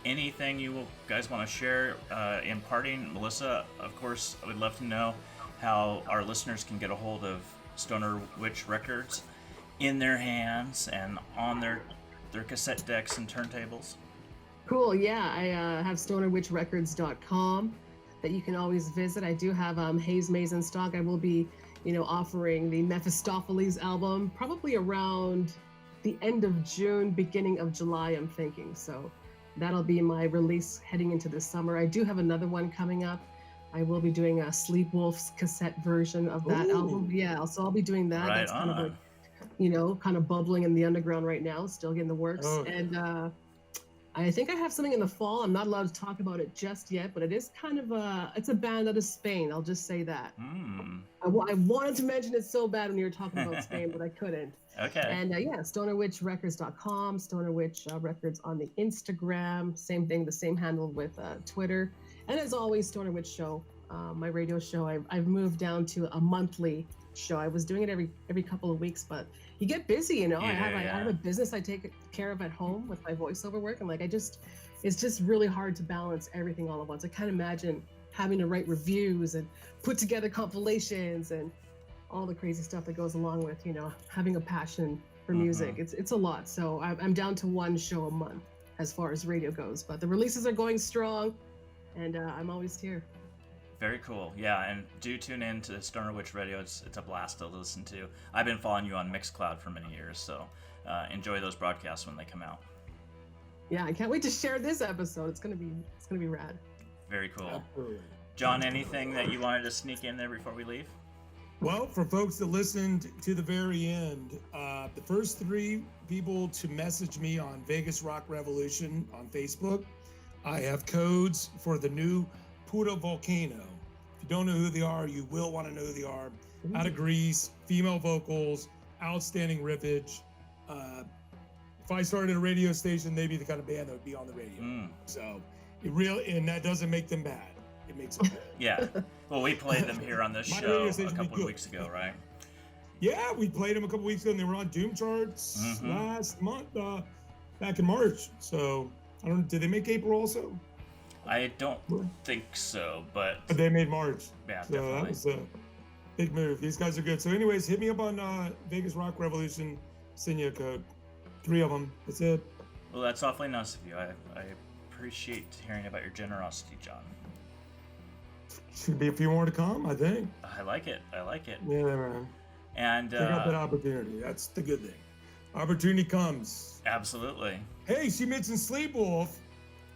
S1: anything you guys want to share in parting, Melissa, of course, I would love to know how our listeners can get a hold of Stoner Witch Records in their hands and on their cassette decks and turntables.
S2: Cool, yeah, I have stonerwitchrecords.com that you can always visit. I do have Hazemaze in stock. I will be offering the Mephistofeles album probably around the end of June, beginning of July, I'm thinking. So that'll be my release heading into the summer. I do have another one coming up. I will be doing a Sleepwolf's cassette version of that album. Yeah, so I'll be doing that.
S1: Right
S2: That's
S1: on.
S2: kind of like, kind of bubbling in the underground right now, still getting the works. And I think I have something in the fall. I'm not allowed to talk about it just yet, but it is kind of it's a band out of Spain. I'll just say that. I wanted to mention it so bad when you were talking about Spain, but I couldn't.
S1: Okay.
S2: And stonerwitchrecords.com, Stoner Witch Records on the Instagram. Same thing, the same handle with Twitter. And as always, Stoner Witch Show, my radio show. I've moved down to a monthly show. I was doing it every couple of weeks, but you get busy,
S1: Yeah,
S2: I have a business I take care of at home with my voiceover work, and it's just really hard to balance everything all at once. I can't imagine having to write reviews and put together compilations and all the crazy stuff that goes along with having a passion for music. It's a lot. So I'm down to one show a month as far as radio goes, but the releases are going strong, and I'm always here.
S1: Very cool. Yeah, and do tune in to Stoner Witch Radio. It's a blast to listen to. I've been following you on Mixcloud for many years, so enjoy those broadcasts when they come out.
S2: Yeah, I can't wait to share this episode. It's gonna be rad.
S1: Very cool. John, anything that you wanted to sneak in there before we leave?
S3: Well, for folks that listened to the very end, the first 3 people to message me on Vegas Rock Revolution on Facebook, I have codes for the new Puta Volcano. If you don't know who they are, you will want to know who they are. Out of Greece, female vocals, outstanding riffage. If I started a radio station, they'd be the kind of band that would be on the radio. So it really, and that doesn't make them bad. It makes them good.
S1: Yeah. Well, we played them here on this
S3: My
S1: show
S3: radio
S1: a
S3: station
S1: couple
S3: be
S1: of
S3: good.
S1: weeks ago, right?
S3: Yeah, we played them a couple weeks ago, and they were on Doom charts last month, back in March. So I don't. Did they make April also?
S1: I don't think so, but
S3: They made March.
S1: yeah,
S3: So
S1: definitely.
S3: that was a big move. These guys are good. So, anyways, hit me up on Vegas Rock Revolution. Send you a code. 3 of them. That's it.
S1: Well, that's awfully nice of you. I appreciate hearing about your generosity, John.
S3: Should be a few more to come, I think.
S1: I like it. I like it.
S3: Yeah, man.
S1: And
S3: They got that opportunity. That's the good thing. Opportunity comes.
S1: absolutely.
S3: Hey, she mentioned Sleepwolf.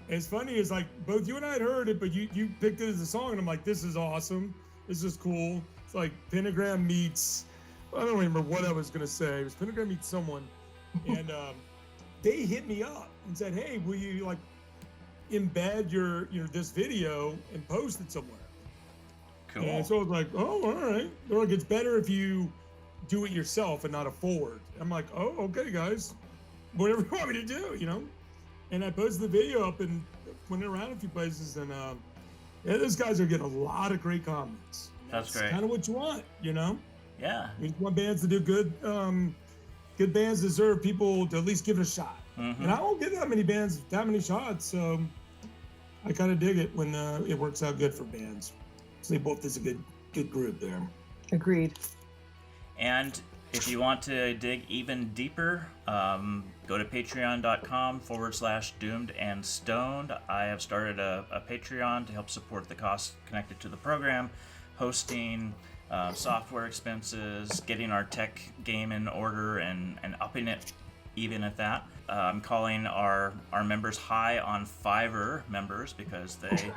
S3: It's funny, it's like both you and I had heard it, but you picked it as a song, and I'm like, this is awesome. This is cool. It's like Pentagram meets, I don't remember what I was gonna say. It was Pentagram meets someone, and they hit me up and said, hey, will you like embed your this video and post it somewhere?
S1: Cool.
S3: And so I was like, oh, all right. They're like, it's better if you do it yourself and not a forward. I'm like, oh, okay, guys. Whatever you want me to do, And I posted the video up and went around a few places, and yeah, those guys are getting a lot of great comments.
S1: That's great.
S3: Kind of what you want,
S1: Yeah.
S3: You want bands to do good. Good bands deserve people to at least give it a shot.
S1: Mm-hmm.
S3: And I won't give that many bands that many shots, so I kind of dig it when it works out good for bands. Sleepwolf is a good group there.
S2: Agreed.
S1: And if you want to dig even deeper, go to patreon.com/doomed and stoned. I have started a Patreon to help support the costs connected to the program, hosting, software expenses, getting our tech game in order, and upping it even at that. I'm calling our members high on Fiverr members because they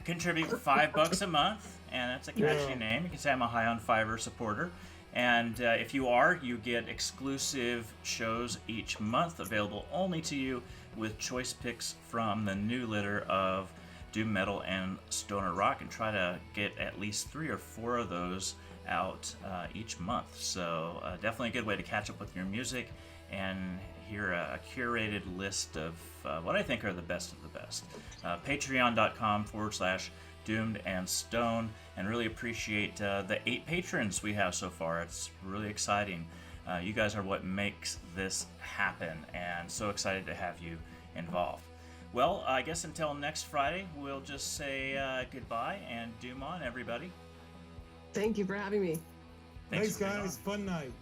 S1: contribute $5 a month, and that's a catchy name. You can say I'm a high on Fiverr supporter. And if you are, you get exclusive shows each month available only to you with choice picks from the new litter of doom metal and stoner rock, and try to get at least 3 or 4 of those out each month. So definitely a good way to catch up with your music and hear a curated list of what I think are the best of the best. Patreon.com/doomed and stone, and really appreciate the 8 patrons we have so far. It's really exciting. You guys are what makes this happen, and so excited to have you involved. Well, I guess until next Friday, we'll just say goodbye and doom on, everybody.
S2: Thank you for having me.
S3: Thanks,
S1: for being
S3: guys.
S1: on.
S3: Fun night.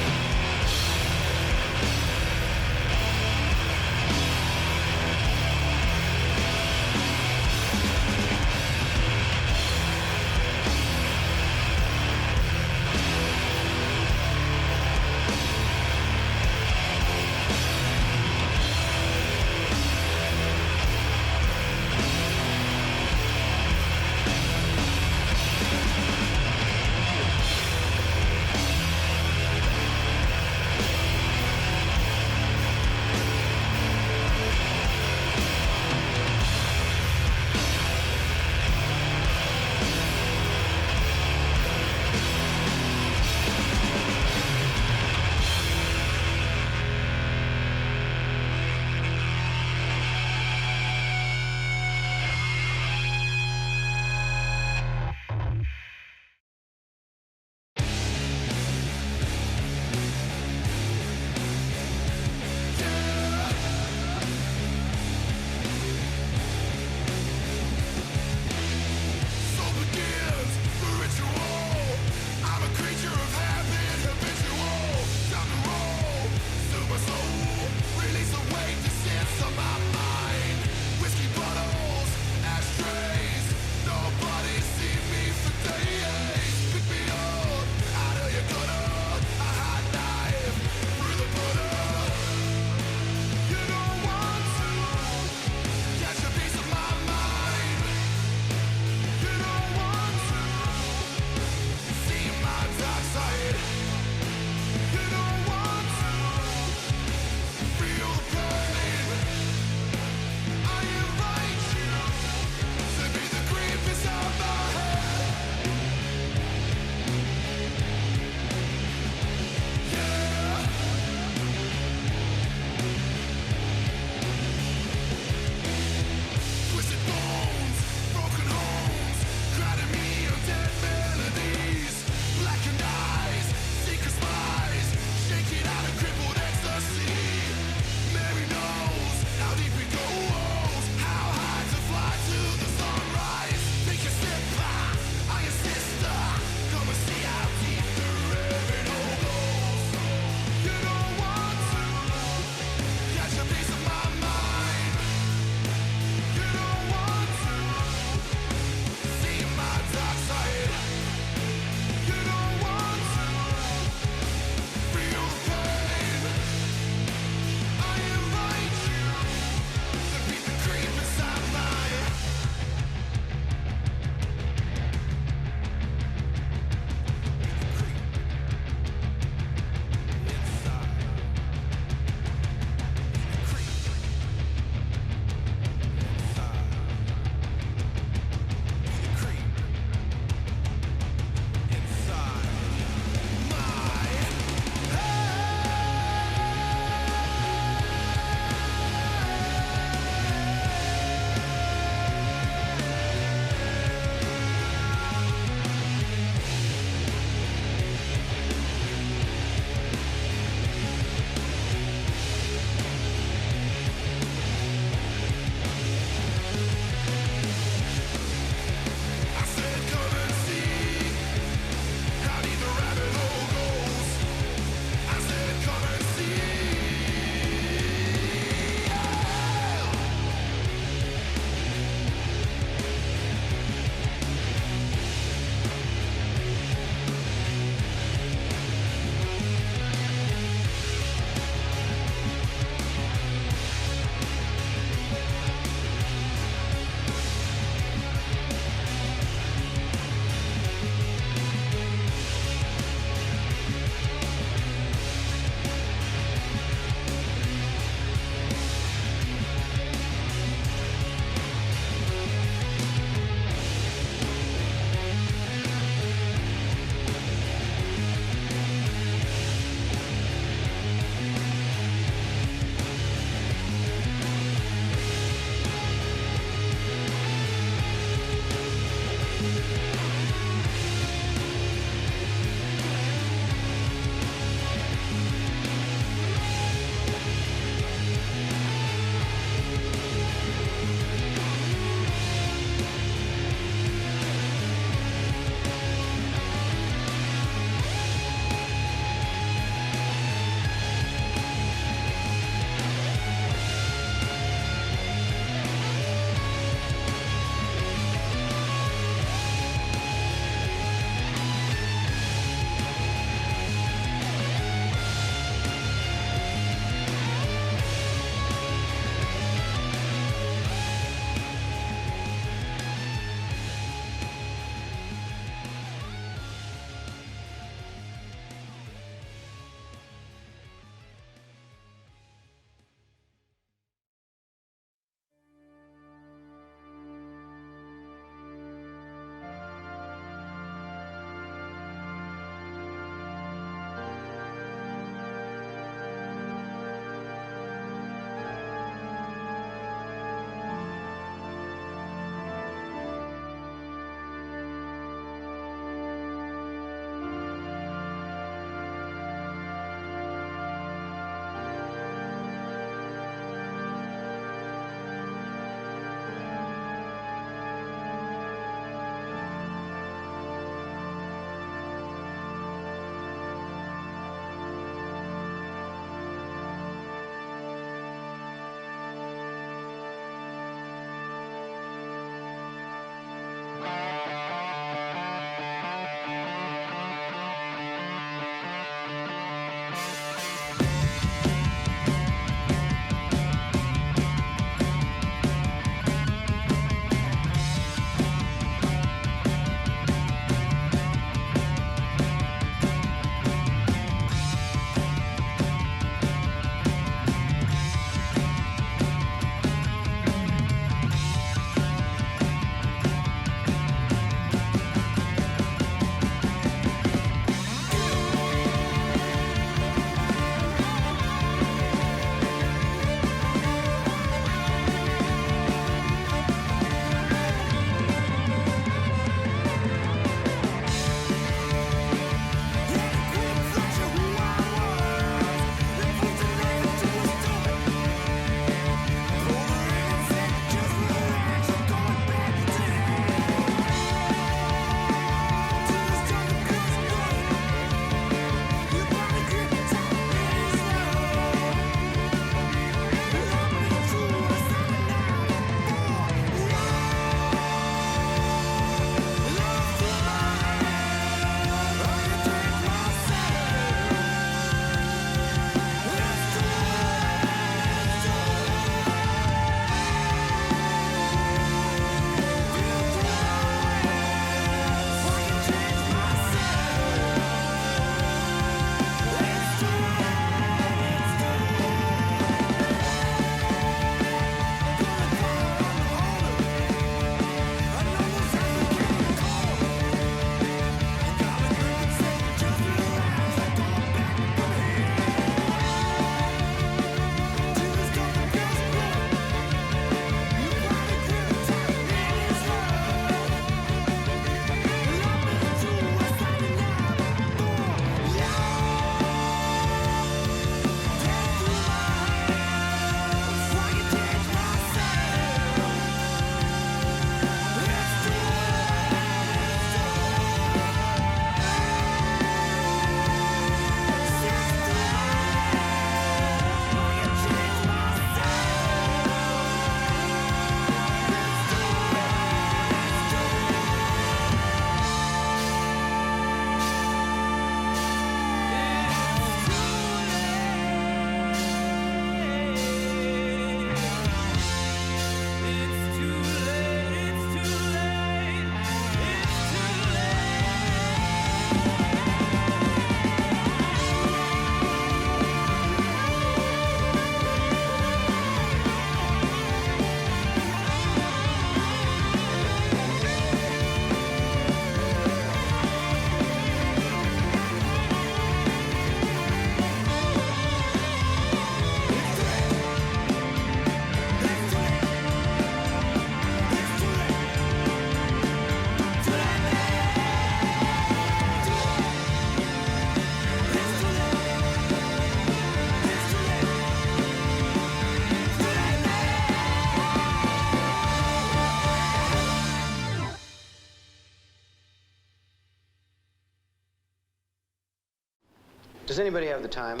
S5: Does anybody have the time?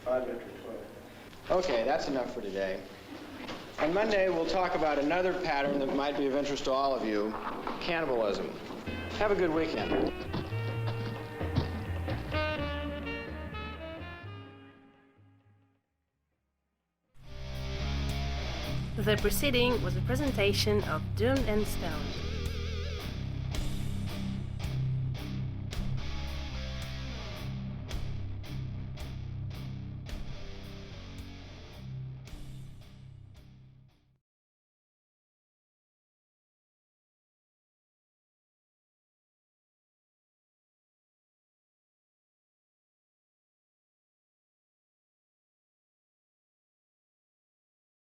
S6: 5 after 12.
S5: Okay, that's enough for today. On Monday, we'll talk about another pattern that might be of interest to all of you, cannibalism. Have a good weekend.
S7: The preceding was a presentation of Doomed and Stoned.